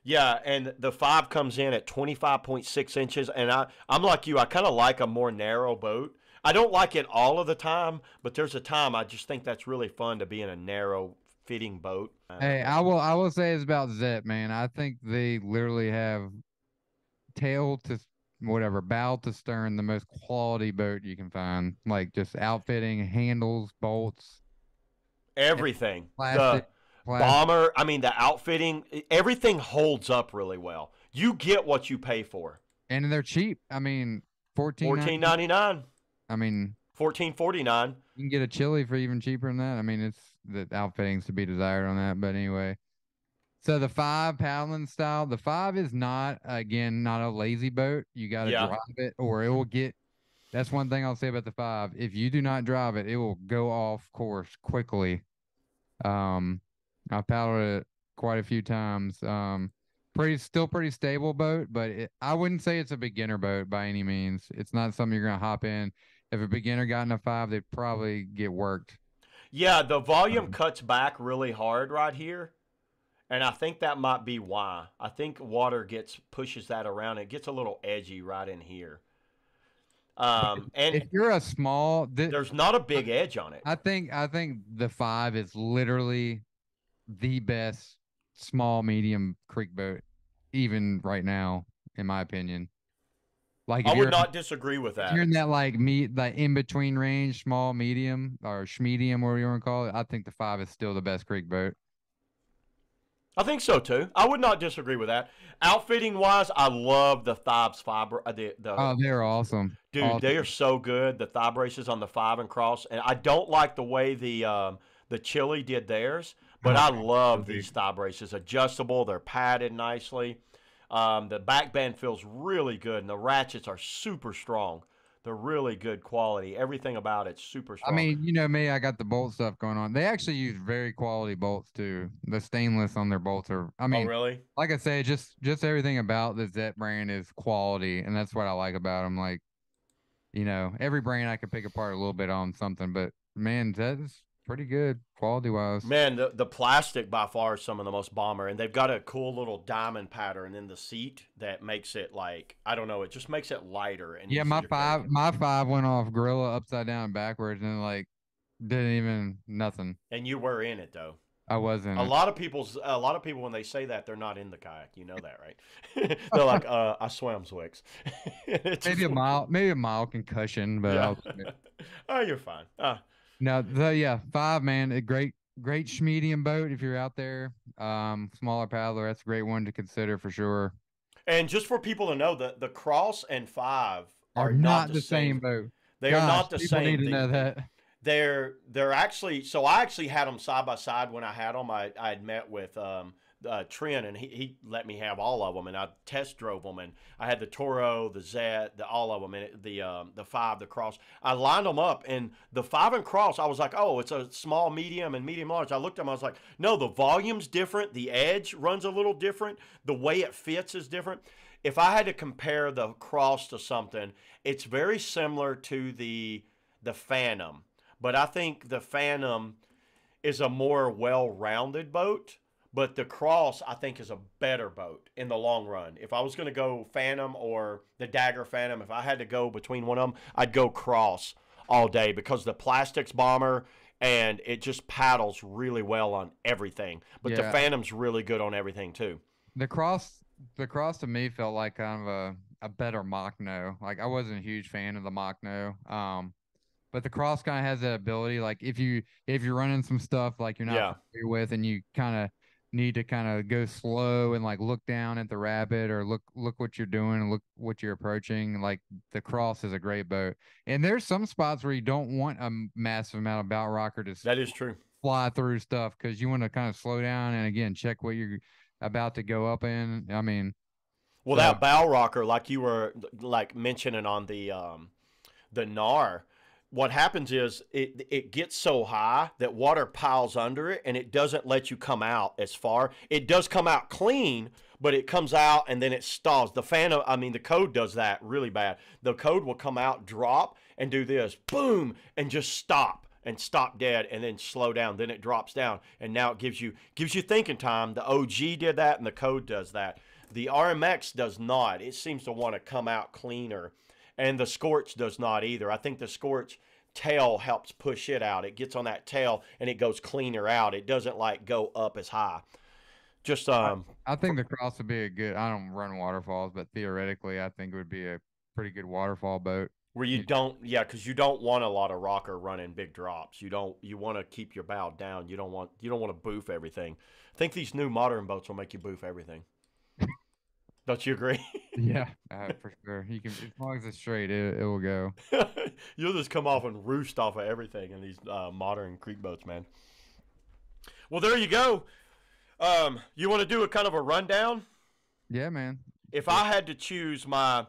Yeah, and the 5 comes in at 25.6 inches, and I'm like you. I kind of like a more narrow boat. I don't like it all of the time, but there's a time I just think that's really fun to be in a narrow fitting boat. Hey, I will say it's about Zet, man. I think they literally have tail to bow to stern, the most quality boat you can find. Like just outfitting, handles, bolts, everything. Plastic. Bomber, I mean the outfitting, everything holds up really well. You get what you pay for. And they're cheap. I mean, $14.99. $14.99. I mean, 1449. You can get a chili for even cheaper than that. I mean, it's the outfitting's to be desired on that. But anyway, so the five paddling style, the five is not, again, not a lazy boat. You got to Yeah. drive it or it will get. That's one thing I'll say about the five. If you do not drive it, it will go off course quickly. Um, I've paddled it quite a few times. Still pretty stable boat, but I wouldn't say it's a beginner boat by any means. It's not something you're gonna hop in. If a beginner got in a five, they'd probably get worked. Yeah, the volume Um, cuts back really hard right here. And I think that might be why. I think water gets pushes that around. It gets a little edgy right in here. but And if you're a small, there's not a big edge on it. I think the five is literally the best small medium creek boat, even right now, in my opinion. Like I would not disagree with if you're that. in that like in between range, small, medium, or schmedium, whatever you want to call it, I think the five is still the best creek boat. I think so too. I would not disagree with that. Outfitting wise, I love the Thibs fiber. The Oh, they're awesome. dude, they are Awesome. so good. The thigh braces on the five and cross, and I don't like the way the Chili did theirs, but Oh, I so love big. these thigh braces. Adjustable, they're padded nicely. The back band feels really good, and the ratchets are super strong. They're really good quality. Everything about it's super I strong. mean, you know me, I got the bolt stuff going on. They actually use very quality bolts too. The stainless on their bolts are, I Oh, mean, really? like I say, just everything about the Zet brand is quality, and that's what I like about them. Like, every brand I could pick apart a little bit on something, but man, that is pretty good quality wise. Man, the plastic by far is some of the most bomber, and they've got a cool little diamond pattern in the seat that makes it like I don't know, it just makes it lighter and Yeah, easy my to five carry. my five went off gorilla upside down and backwards and like didn't even nothing. And you were in it though. I was in A it. lot of people when they say that they're not in the kayak. You know that, right? They're like, I swam Zwix. It's just Maybe a mild concussion, but yeah. I'll Oh, you're fine. no the yeah, five man, a great medium boat if you're out there. Smaller paddler, that's a great one to consider for sure. And just for people to know, the cross and five Are are not not the the same same. boat. They are Gosh, not the people need same. to know that. They're actually so I actually had them side by side when I had them. I had met with Trent and he let me have all of them and I test drove them and I had the Toro, the Zet, all of them and the five, the cross. I lined them up and the five and cross. I was like, oh, it's a small, medium, and medium large. I looked at them. I was like, no, the volume's different. The edge runs a little different. The way it fits is different. If I had to compare the cross to something, it's very similar to the Phantom, but I think the Phantom is a more well-rounded boat. But the Cross, I think, is a better boat in the long run. If I was going to go Phantom or the Dagger Phantom, if I had to go between one of them, I'd go Cross all day because the plastic's bomber and it just paddles really well on everything. But the Yeah, Phantom's really good on everything too. the cross the cross to me felt like kind of a better Machno. Like I wasn't a huge fan of the Machno. But the cross kind of has that ability. Like if you're running some stuff like you're not Yeah. familiar with, and you kind of need to kind of go slow and like look down at the rapid or look what you're doing and look what you're approaching. Like the cross is a great boat. And there's some spots where you don't want a massive amount of bow rocker to That is true. fly through stuff because you want to kind of slow down and again check what you're about to go up in. I mean, Well, so that bow rocker, like you were like mentioning on the NAR, what happens is it gets so high that water piles under it and it doesn't let you come out as far. It does come out clean, but it comes out and then it stalls. The Phantom, I mean, the Code does that really bad. The Code will come out, drop, and do this, boom, and just stop and stop dead and then slow down. Then it drops down and now it gives you thinking time. The OG did that and the Code does that. The RMX does not. It seems to want to come out cleaner and the Scorch does not either. I think the Scorch tail helps push it out. It gets on that tail and it goes cleaner out. It doesn't like go up as high. Just I, I think the cross would be a good. I don't run waterfalls, but theoretically, I think it would be a pretty good waterfall boat. where you You- don't, yeah, because you don't want a lot of rocker running big drops. You want to keep your bow down. You don't want to boof everything. I think these new modern boats will make you boof everything. Don't you agree? Yeah, for sure. You can, as long as it's straight, it will go. You'll just come off and roost off of everything in these modern creek boats, man. Well, there you go. You want to do a kind of a rundown? Yeah, man. If I had to choose my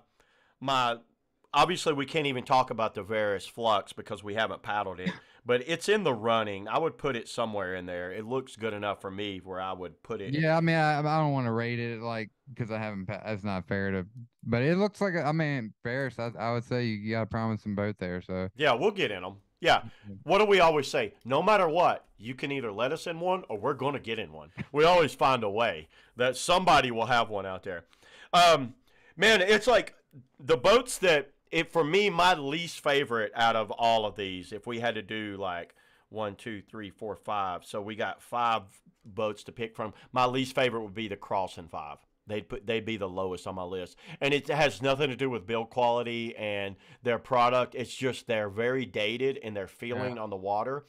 obviously we can't even talk about the Varus Flux because we haven't paddled it, but it's in the running. I would put it somewhere in there. It looks good enough for me where I would put it. Yeah, I mean, I don't want to rate it like because I haven't. That's not fair to. But it looks like I mean, Ferris. I would say you got to promise them both there. So Yeah, we'll get in them. Yeah. What do we always say? No matter what, you can either let us in one or we're going to get in one. We always find a way that somebody will have one out there. Man, it's like the boats that it for me my least favorite out of all of these. If we had to do like one, two, three, four, five, so we got five boats to pick from. My least favorite would be the Crossin' Five. They'd be the lowest on my list, and it has nothing to do with build quality and their product. It's just they're very dated in their yeah, feeling on the water,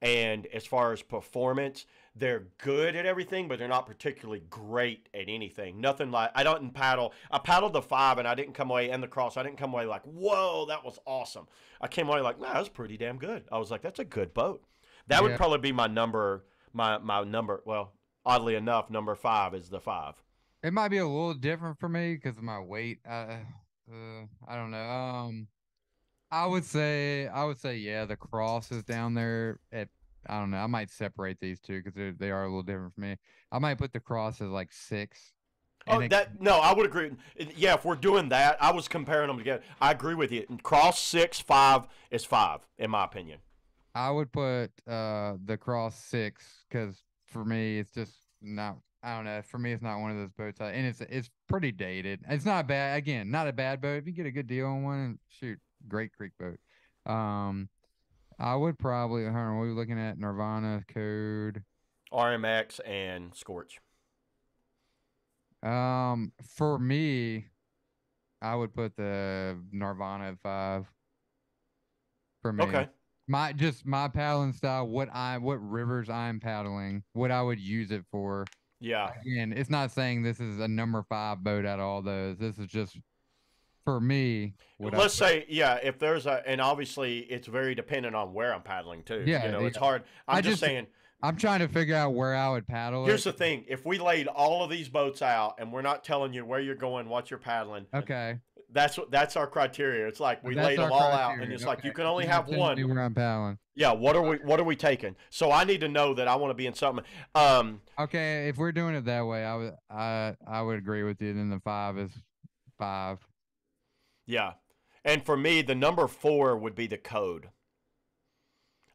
and as far as performance, they're good at everything, but they're not particularly great at anything. Nothing like I don't paddle. I paddled the five, and I didn't come away and the cross. I didn't come away like whoa, that was awesome. I came away like nah, that was pretty damn good. I was like that's a good boat. That would yeah. probably be my number. My number. Well, oddly enough, number five is the five. It might be a little different for me because of my weight. I don't know. I would say yeah, the cross is down there at. I don't know. I might separate these two because they are a little different for me. I might put the cross as like six, and Oh, it, that no, I would agree. Yeah, if we're doing that, I was comparing them together. I agree with you. Cross six, five is five, in my opinion. I would put the cross six because for me it's just not. I don't know. For me, it's not one of those boats, and it's pretty dated. It's not bad. Again, not a bad boat. If you get a good deal on one, shoot, great creek boat. Um, I would probably. Hold on, what are we looking at? Nirvana code. RMX and Scorch. For me, I would put the Nirvana at 5 for me. Okay. My paddling style, what rivers I'm paddling, what I would use it for. Yeah. Again, it's not saying this is a number 5 boat out of all those. This is just for me what I Let's put. say, yeah, if there's a, and obviously it's very dependent on where I'm paddling too. You Yeah, know, yeah. it's hard. I I'm just just saying, I'm trying to figure out where I would paddle here's it. the thing: if we laid all of these boats out and we're not telling you where you're going, what you're paddling, Okay. that's our criteria. It's like we That's laid them our all out, and criteria. it's like you Okay. can only You're not have telling me one. where I'm paddling. Yeah, what are we taking? So I need to know that I want to be in something. Um, Okay, if we're doing it that way, I would agree with you. Then the 5 is 5. yeah, and for me, the number four would be the code.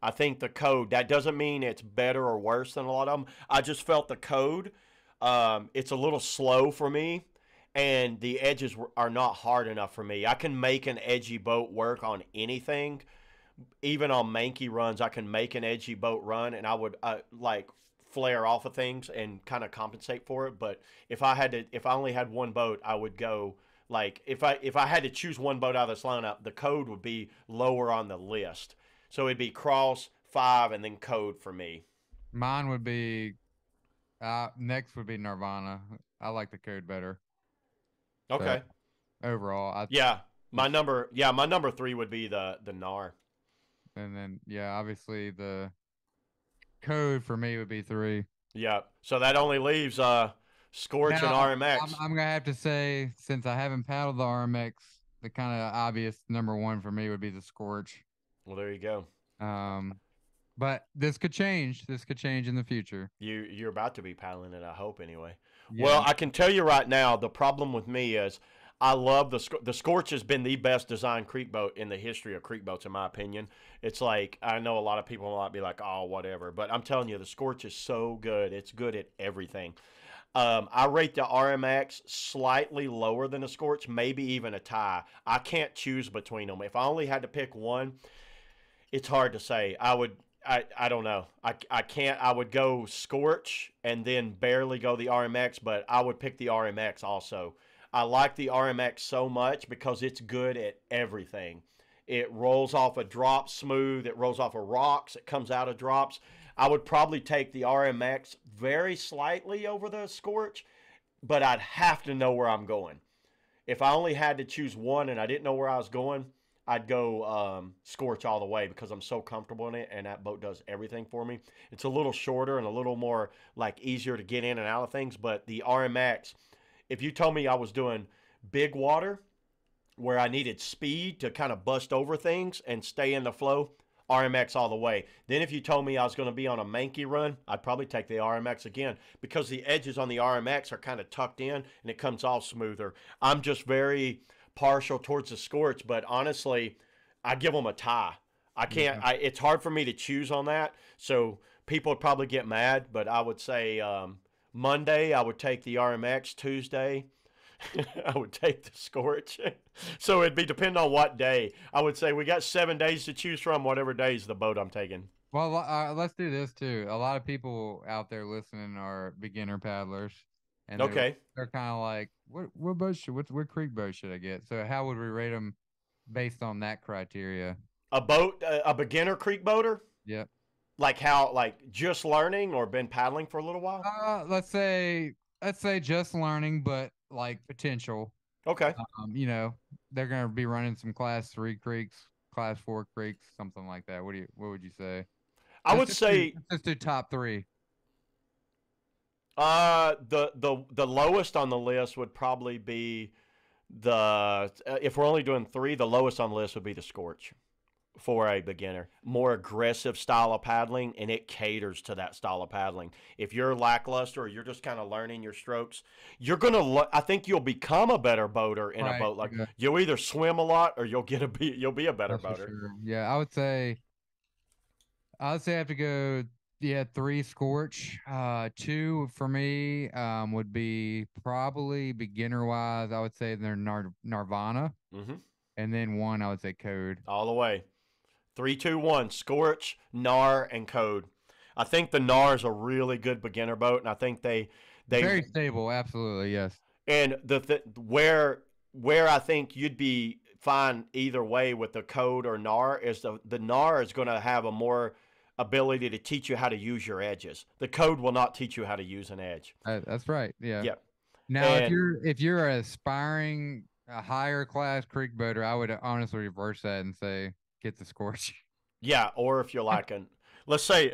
I think the code that doesn't mean it's better or worse than a lot of them. I just felt the code. It's a little slow for me, and the edges are not hard enough for me. I can make an edgy boat work on anything, even on manky runs. I can make an edgy boat run, and I would like flare off of things and kind of compensate for it. But if I only had one boat, I would go like if I had to choose one boat out of this lineup, the code would be lower on the list. So it'd be cross five and then code for me. Mine would be next would be Nirvana. I like the code better. So Okay. overall, I Yeah. My just number yeah, my number three would be the NAR. and then yeah, obviously the code for me would be 3. Yeah. So that only leaves Scorch and Now I'm RMX. I'm gonna have to say since I haven't paddled the RMX, the kind of obvious number 1 for me would be the Scorch. Well, there you go. Um, but this could change. This could change in the future. You're about to be paddling it, I hope anyway. Yeah, Well, I can tell you right now, the problem with me is I love the Scorch has been the best designed creek boat in the history of creek boats, in my opinion. It's like I know a lot of people might be like, oh, whatever, but I'm telling you, the Scorch is so good. It's good at everything. I rate the RMX slightly lower than the Scorch, maybe even a tie. I can't choose between them. If I only had to pick one, it's hard to say. I don't know. I can't. I would go Scorch and then barely go the RMX, but I would pick the RMX also. I like the RMX so much because it's good at everything. It rolls off a drop smooth. It rolls off of rocks. It comes out of drops. I would probably take the RMX very slightly over the Scorch, but I'd have to know where I'm going. If I only had to choose one and I didn't know where I was going, I'd go Scorch all the way because I'm so comfortable in it, and that boat does everything for me. It's a little shorter and a little more like easier to get in and out of things, but the RMX, if you told me I was doing big water where I needed speed to kind of bust over things and stay in the flow, RMX all the way. Then if you told me I was going to be on a manky run, I'd probably take the RMX again because the edges on the RMX are kind of tucked in and it comes off smoother. I'm just very partial towards the Scorch, but honestly, I give them a tie. I can't. Yeah. It's hard for me to choose on that. So people would probably get mad, but I would say Monday I would take the RMX. Tuesday I would take the Scorch. So it'd be depending on what day. I would say we got 7 days to choose from. Whatever day is the boat I'm taking. Well, let's do this too. A lot of people out there listening are beginner paddlers, and Okay, they're kind of like, what boat should what creek boat should I get? So how would we rate them based on that criteria? a boat, a beginner creek boater, Yep. like how, like just learning or been paddling for a little while. Let's say just learning, but like potential. Okay, You know, they're gonna be running some class 3 creeks, class 4 creeks, something like that. What would you say? I would say Let's just do top 3. the lowest on the list would probably be the if we're only doing three, the lowest on the list would be the Scorch for a beginner. More aggressive style of paddling, and it caters to that style of paddling. If you're lackluster or you're just kind of learning your strokes, you're gonna. I think you'll become a better boater in a Right. boat. Like Yeah, you'll either swim a lot or you'll be a better that's for boater. sure. Yeah, I would say I have to go. Yeah, 3 Scorch. 2 for me would be probably beginner wise. I would say they're Nirvana, Hmm. and then 1 I would say Code. All the way. Three, two, one. Scorch, Nar, and Code. I think the Nar is a really good beginner boat, and I think they Very stable, absolutely, yes. and where I think you'd be fine either way with the Code or Nar is the Nar is going to have a more ability to teach you how to use your edges. The Code will not teach you how to use an edge. That's right. Yeah. Yeah, Now, if and you're aspiring a higher class creek boater, I would honestly reverse that and say get the Scorch. yeah, or if you're like an, let's say,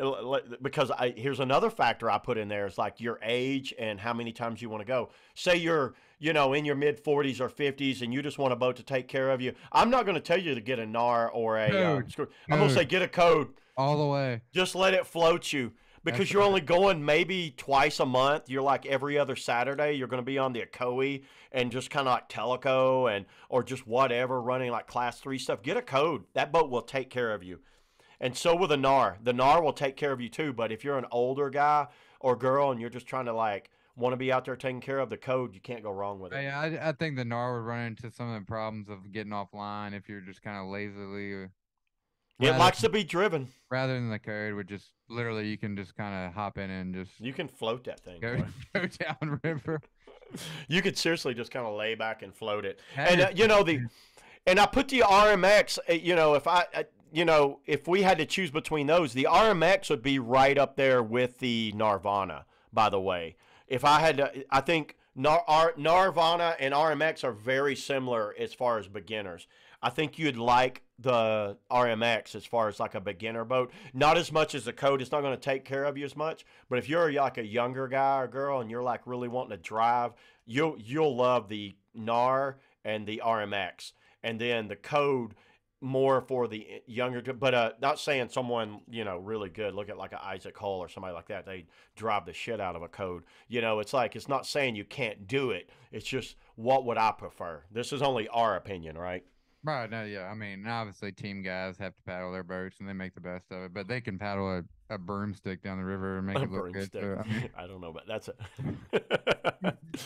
because here's another factor I put in there is like your age and how many times you want to go. Say you're, in your mid 40s or 50s and you just want a boat to take care of you. I'm not going to tell you to get a NAR or a, Code, I'm going to say code, get a Code. all the way. Just let it float you That's because you're right. only going maybe twice a month. You're like every other Saturday. You're going to be on the Akoi and just kind of like Teleco and or just whatever running like class 3 stuff. Get a Code. That boat will take care of you. And so will the NAR. The NAR will take care of you too. But if you're an older guy or girl and you're just trying to like want to be out there taking care of the Code, you can't go wrong with it. I think the NAR would run into some of the problems of getting offline if you're just kind of lazily, It rather likes to be driven. rather than the Code, would just literally you can just kind of hop in and just You can float that thing, go boy. go down river. You could seriously just kind of lay back and float it. That And is and I put the RMX. If we had to choose between those, the RMX would be right up there with the Nirvana. By the way, if I had to, I think Nirvana and RMX are very similar as far as beginners. I think you'd like the RMX as far as like a beginner boat. Not as much as the Code. It's not going to take care of you as much. But if you're like a younger guy or girl and you're like really wanting to drive, you'll love the NAR and the RMX. And then the Code more for the younger, but not saying someone really good. Look at like a Isaac Hull or somebody like that. They drive the shit out of a Code. It's like it's not saying you can't do it. It's just what would I prefer. This is only our opinion, right? right. No, yeah. I mean, obviously, team guys have to paddle their boats and they make the best of it, but they can paddle a broomstick down the river and make A it look good. broomstick. So, I mean, I don't know, but that's it.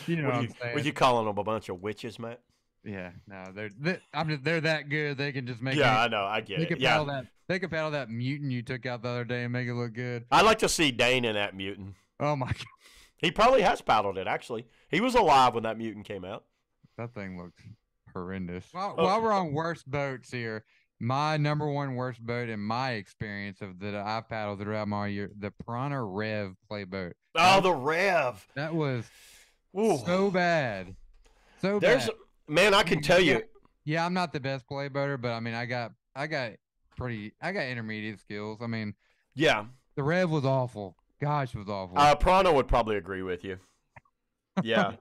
you know what what are I'm you saying? what you calling them a bunch of witches, Matt? Yeah, no, they're that good. They can just make Yeah, it. I know. I get They it. could Yeah, paddle that. They could paddle that mutant you took out the other day and make it look good. I like to see Dane in that mutant. Oh my god, He probably has paddled it. Actually, he was alive when that mutant came out. that thing looks horrendous. While, Oh, while we're on worst boats here, my number one worst boat in my experience of that I've paddled throughout my year, the Piranha Rev play boat. oh, the Rev. That was Ooh. so bad, so There's bad. Man, I I can mean, tell yeah, you. yeah, I'm not the best play boater, but I mean, I got intermediate skills. I mean, Yeah, the Rev was awful. Gosh, it was awful. Prana would probably agree with you. Yeah,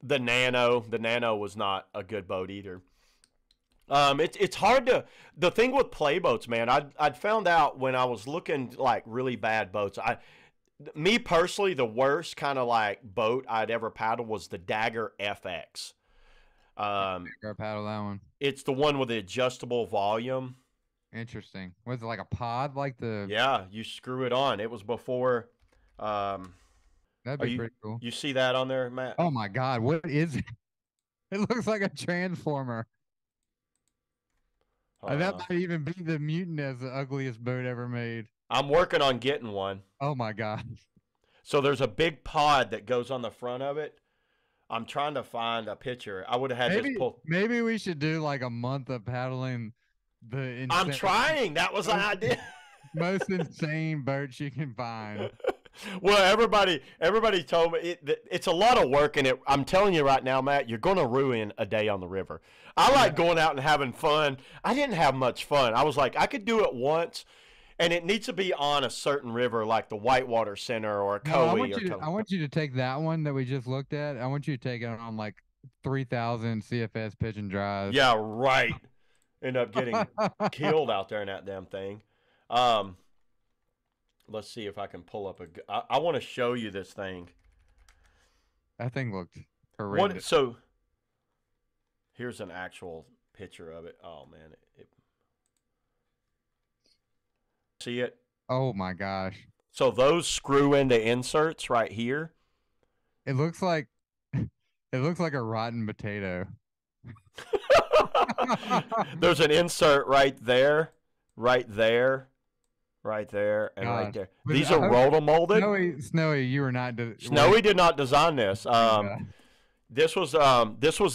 the Nano was not a good boat either. It's hard to the thing with play boats, man. I'd found out when I was looking like really bad boats. Me personally, the worst kind of like boat I'd ever paddled was the Dagger FX. Um, I paddle that one. it's the one with the adjustable volume. Interesting. Was it like a pod? Like the Yeah, you screw it on. It was before. Um, That'd are be you pretty cool. you see that on there, Matt? Oh my God, what is it? It looks like a transformer. Hold That on. might even be the Mutant as the ugliest boat ever made. I'm working on getting one. Oh my God. So there's a big pod that goes on the front of it. I'm trying to find a picture. I would have had this Maybe pull. maybe we should do like a month of paddling the I'm insane trying. That was the idea. most insane boats you can find. Well, everybody told me it's a lot of work, and I'm telling you right now, Matt, you're going to ruin a day on the river. I like going out and having fun. I didn't have much fun. I was like, I could do it once, and it needs to be on a certain river, like the Whitewater Center or a No, Coe I want you to take that one that we just looked at. I want you to take it on like 3,000 CFS pitch and drive. Yeah, right. End up getting killed out there in that damn thing. Um, let's see if I can pull up I want to show you this thing. That thing looked What? horrendous. So here's an actual picture of it. Oh man, see it? Oh my gosh. So those screw into inserts right here. It looks like it looks like a rotten potato. There's an insert right there, right there, right there, and right Gosh. there. But These I are hope- rotomolded. Snowy, you were not. Snowy did not design this. Yeah. This was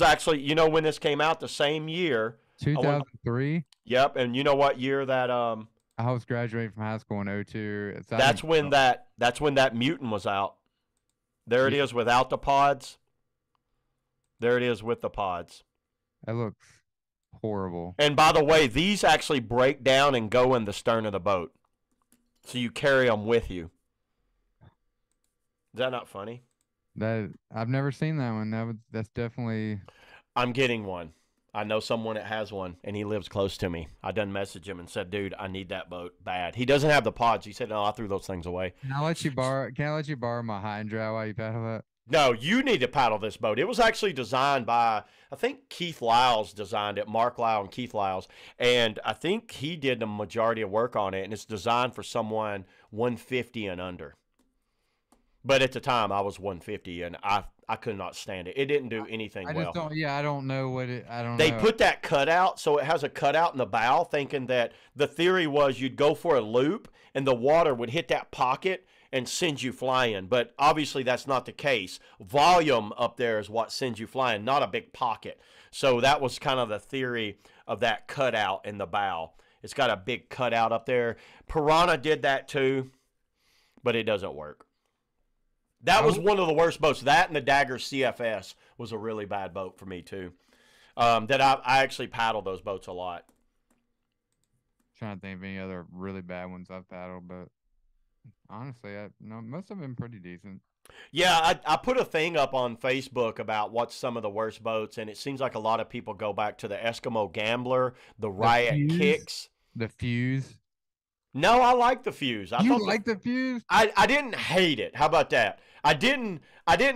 actually, when this came out the same year. 2003. Yep, and you know what year that I was graduating from high school in 02. that's when that Mutant was out. There it is without the pods. There it is with the pods. That looks horrible. And by the way, these actually break down and go in the stern of the boat. So you carry them with you. Is that not funny? That I've never seen that one. That's definitely. I'm getting one. I know someone that has one, and he lives close to me. I done messaged him and said, dude, I need that boat bad. He doesn't have the pods. He said, no, I threw those things away. Can I let you borrow my high and dry while you paddle that? No, you need to paddle this boat. It was actually designed by, I think Keith Lyles designed it, Mark Lyle and Keith Lyles. And I think he did the majority of work on it, and it's designed for someone 150 and under. But at the time, I was 150, and I could not stand it. It didn't do anything well. I don't know what it. I don't They know. put that cutout, so it has a cutout in the bow, thinking that the theory was you'd go for a loop, and the water would hit that pocket and send you flying. But obviously, that's not the case. Volume up there is what sends you flying, not a big pocket. So that was kind of the theory of that cutout in the bow. It's got a big cutout up there. Piranha did that too, but it doesn't work. That was one of the worst boats. That and the Dagger CFS was a really bad boat for me too. That I actually paddled those boats a lot. Trying to think of any other really bad ones I've paddled, but honestly, no, most of them been pretty decent. Yeah, I put a thing up on Facebook about what's some of the worst boats, and it seems like a lot of people go back to the Eskimo Gambler, the Riot Fuse? Kicks. The Fuse. No, I like the Fuse. You like the Fuse? I didn't hate it. How about that? I didn't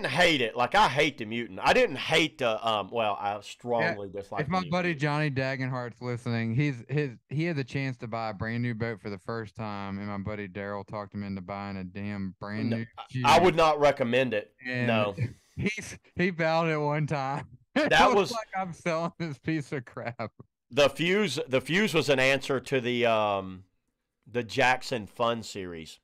hate it. Like I hate the Mutant. I didn't hate the I strongly dislike If the my Mutant. buddy Johnny Dagenhart's listening, he had the chance to buy a brand new boat for the first time, and my buddy Daryl talked him into buying a damn brand new Fuse. I would not recommend it. And No. he found it one time. That was like I'm selling this piece of crap. the Fuse. The Fuse was an answer to the Jackson Fun series.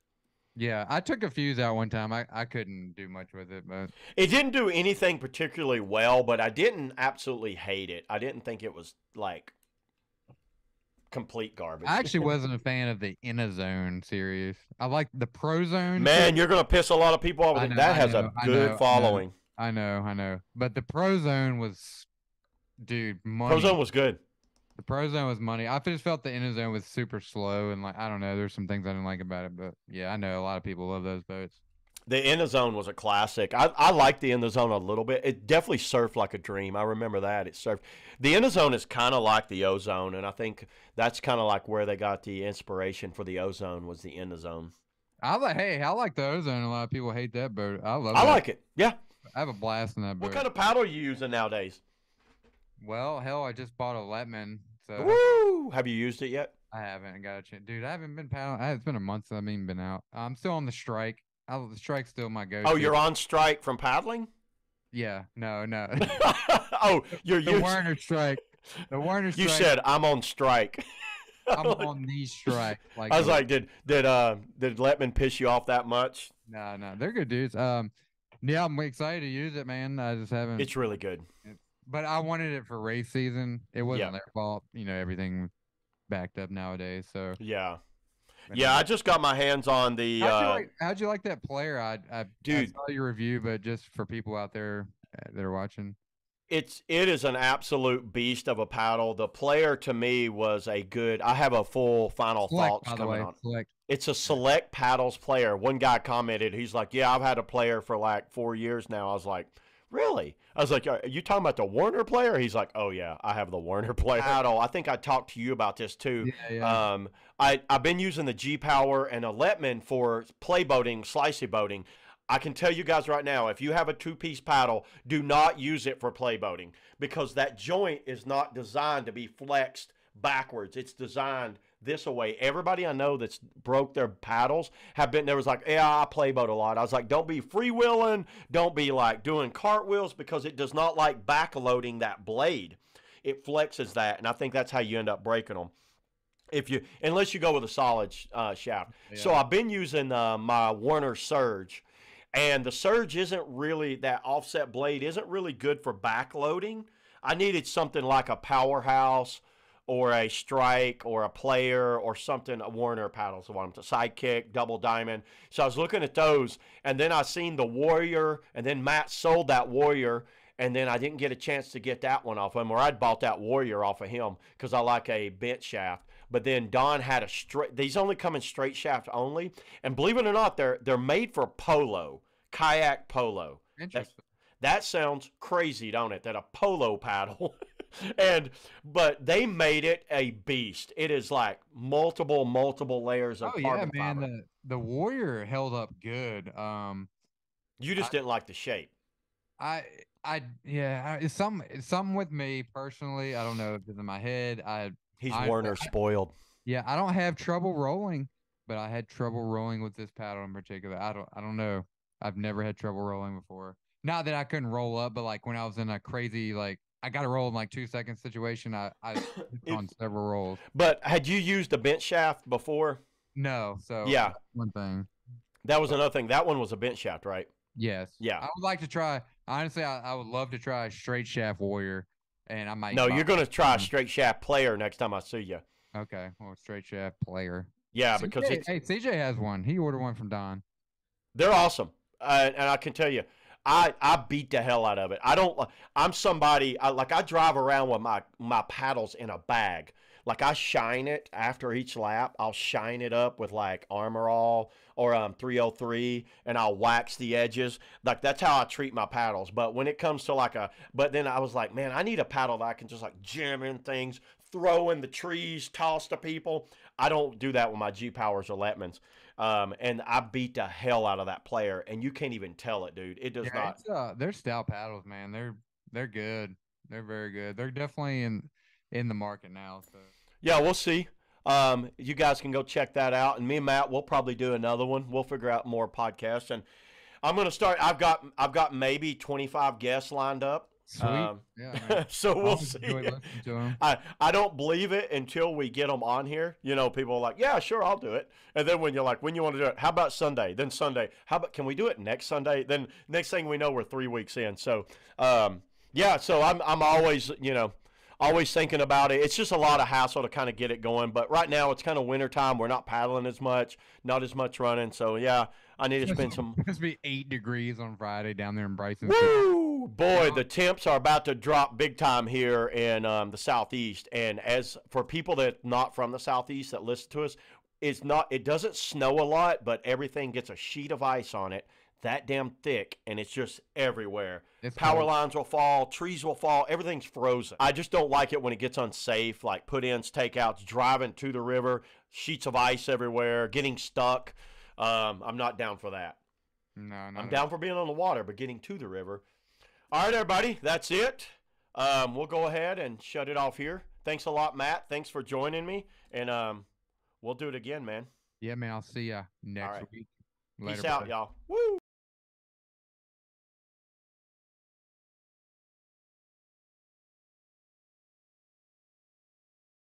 Yeah, I took a Fuse out one time. I couldn't do much with it, but It didn't do anything particularly well, but I didn't absolutely hate it. I didn't think it was like complete garbage. I actually wasn't a fan of the Inazone series. I like the Pro Zone. Man, you're gonna piss a lot of people off with I it. know, That I has know, a I good know. following. I know. But the Pro Zone was, dude, money. Prozone was good. The Pro Zone was money. I just felt the Inner Zone was super slow and like I don't know. There's some things I didn't like about it, but yeah, I know a lot of people love those boats. The In the Zone was a classic. I liked the In the Zone a little bit. It definitely surfed like a dream. I remember that. It surfed. The In the Zone is kind of like the Ozone, and I think that's kind of like where they got the inspiration for the Ozone was the In the Zone. I like the Ozone. A lot of people hate that boat. I love I that. like it. Yeah. I have a blast in that What boat. kind of paddle are you using nowadays? Well, hell, I just bought a Letman, so Woo! Have you used it yet? I haven't got a chance. Dude, I haven't been paddling. It's been a month since I've even been out. I'm still on the strike. The strike's still my Oh, go-to. you're on strike from paddling? Yeah, no, no. Oh, you're The using. Werner strike. The Werner You strike. said I'm on strike. I'm on the strike. Like I was like, did Letman piss you off that much? no, no, they're good dudes. Yeah, I'm excited to use it, man. I just haven't. It's really good. But I wanted it for race season. It wasn't Yeah. their fault. You know, everything backed up nowadays. So Yeah. but Yeah, no. I just got my hands on the How'd you like that player? I dude. saw your review, but just for people out there that are watching. It is an absolute beast of a paddle. The player to me was a good. I have a full final Select, thoughts by the coming way. on. Select. It's a select paddles player. One guy commented, he's like, "Yeah, I've had a player for like 4 years now." I was like, "Really?" I was like, "Are you talking about the Warner player?" He's like, "Oh yeah, I have the Warner player." Paddle. I think I talked to you about this too. Yeah, yeah. I've been using the G Power and a Letman for play boating, slicey boating. I can tell you guys right now, if you have a two-piece paddle, do not use it for play boating because that joint is not designed to be flexed backwards. It's designed this way. Everybody I know that's broke their paddles have been there was like, yeah, I play boat a lot. I was like, don't be freewheeling, don't be like doing cartwheels because it does not like backloading that blade. It flexes that, and I think that's how you end up breaking them if you unless you go with a solid shaft. So Yeah. I've been using my Warner Surge, and the Surge isn't really that offset blade isn't really good for backloading. I needed something like a Powerhouse or a Strike or a Player or something. A Warner paddles, one Sidekick, Double Diamond. So I was looking at those, and then I seen the Warrior, and then Matt sold that Warrior. And then I didn't get a chance to get that one off him, or I'd bought that Warrior off of him because I like a bent shaft. But then Don had a straight. These only come in straight shaft only, and believe it or not, they're made for polo, kayak polo. That, Interesting. that sounds crazy, don't it? That a polo paddle, and but they made it a beast. It is like multiple layers of Oh yeah, carbon man. fiber. The Warrior held up good. You just didn't like the shape. I yeah, it's something with me personally. I don't know if it's in my head. He's I Warner spoiled. yeah, I don't have trouble rolling, but I had trouble rolling with this paddle in particular. I don't know. I've never had trouble rolling before. Not that I couldn't roll up, but like when I was in a crazy like I got to roll in like 2 seconds situation, I hit It- on several rolls. but had you used a bent shaft before? No, so Yeah. that's one thing. That was another thing. That one was a bent shaft, right? Yes. Yeah. I would like to try. Honestly, I would love to try a straight shaft Warrior, and I might. No, buy you're going to try a one. straight shaft player next time I see you. Okay, well, straight shaft player. Yeah, because CJ, hey, CJ has one. He ordered one from Don. they're awesome. And I can tell you, I beat the hell out of it. I don't. I'm somebody I drive around with my paddles in a bag. Like I shine it after each lap. I'll shine it up with like Armor All or 303, and I'll wax the edges. Like that's how I treat my paddles. But when it comes to but then I was like, man, I need a paddle that I can just like jam in things, throw in the trees, toss to people. I don't do that with my G Powers or Letmans. And I beat the hell out of that player, and you can't even tell it, dude. It does Yeah, not. they're stout paddles, man. They're good. They're very good. They're definitely in the market now. So Yeah, we'll see. You guys can go check that out, and me and Matt, we'll probably do another one. We'll figure out more podcasts, and I'm gonna start. I've got maybe 25 guests lined up. sweet. Yeah, man. So I we'll always see. enjoy listening to 'em. I don't believe it until we get them on here. You know, people are like, yeah, sure, I'll do it. And then when you're like, when you want to do it, how about Sunday? Then Sunday, how about can we do it next Sunday? Then next thing we know, we're 3 weeks in. So, yeah, so I'm always, always thinking about it. It's just a lot of hassle to kind of get it going. But right now it's kind of wintertime. We're not paddling as much, not as much running. So yeah, I need to spend some. It's be 8 degrees on Friday down there in Bryson. Woo! Boy, the temps are about to drop big time here in the southeast. And as for people that not from the southeast that listen to us, it's not. It doesn't snow a lot, but everything gets a sheet of ice on it that damn thick, and it's just everywhere. It's Power cold. lines will fall, trees will fall, everything's frozen. I just don't like it when it gets unsafe, like put-ins, takeouts, driving to the river, sheets of ice everywhere, getting stuck. I'm not down for that. No, I'm down for being on the water, but getting to the river. All right, everybody, that's it. We'll go ahead and shut it off here. Thanks a lot, Matt. Thanks for joining me, and we'll do it again, man. Yeah, man. I'll see ya All next right. week. Peace Later, out, buddy. y'all. Woo!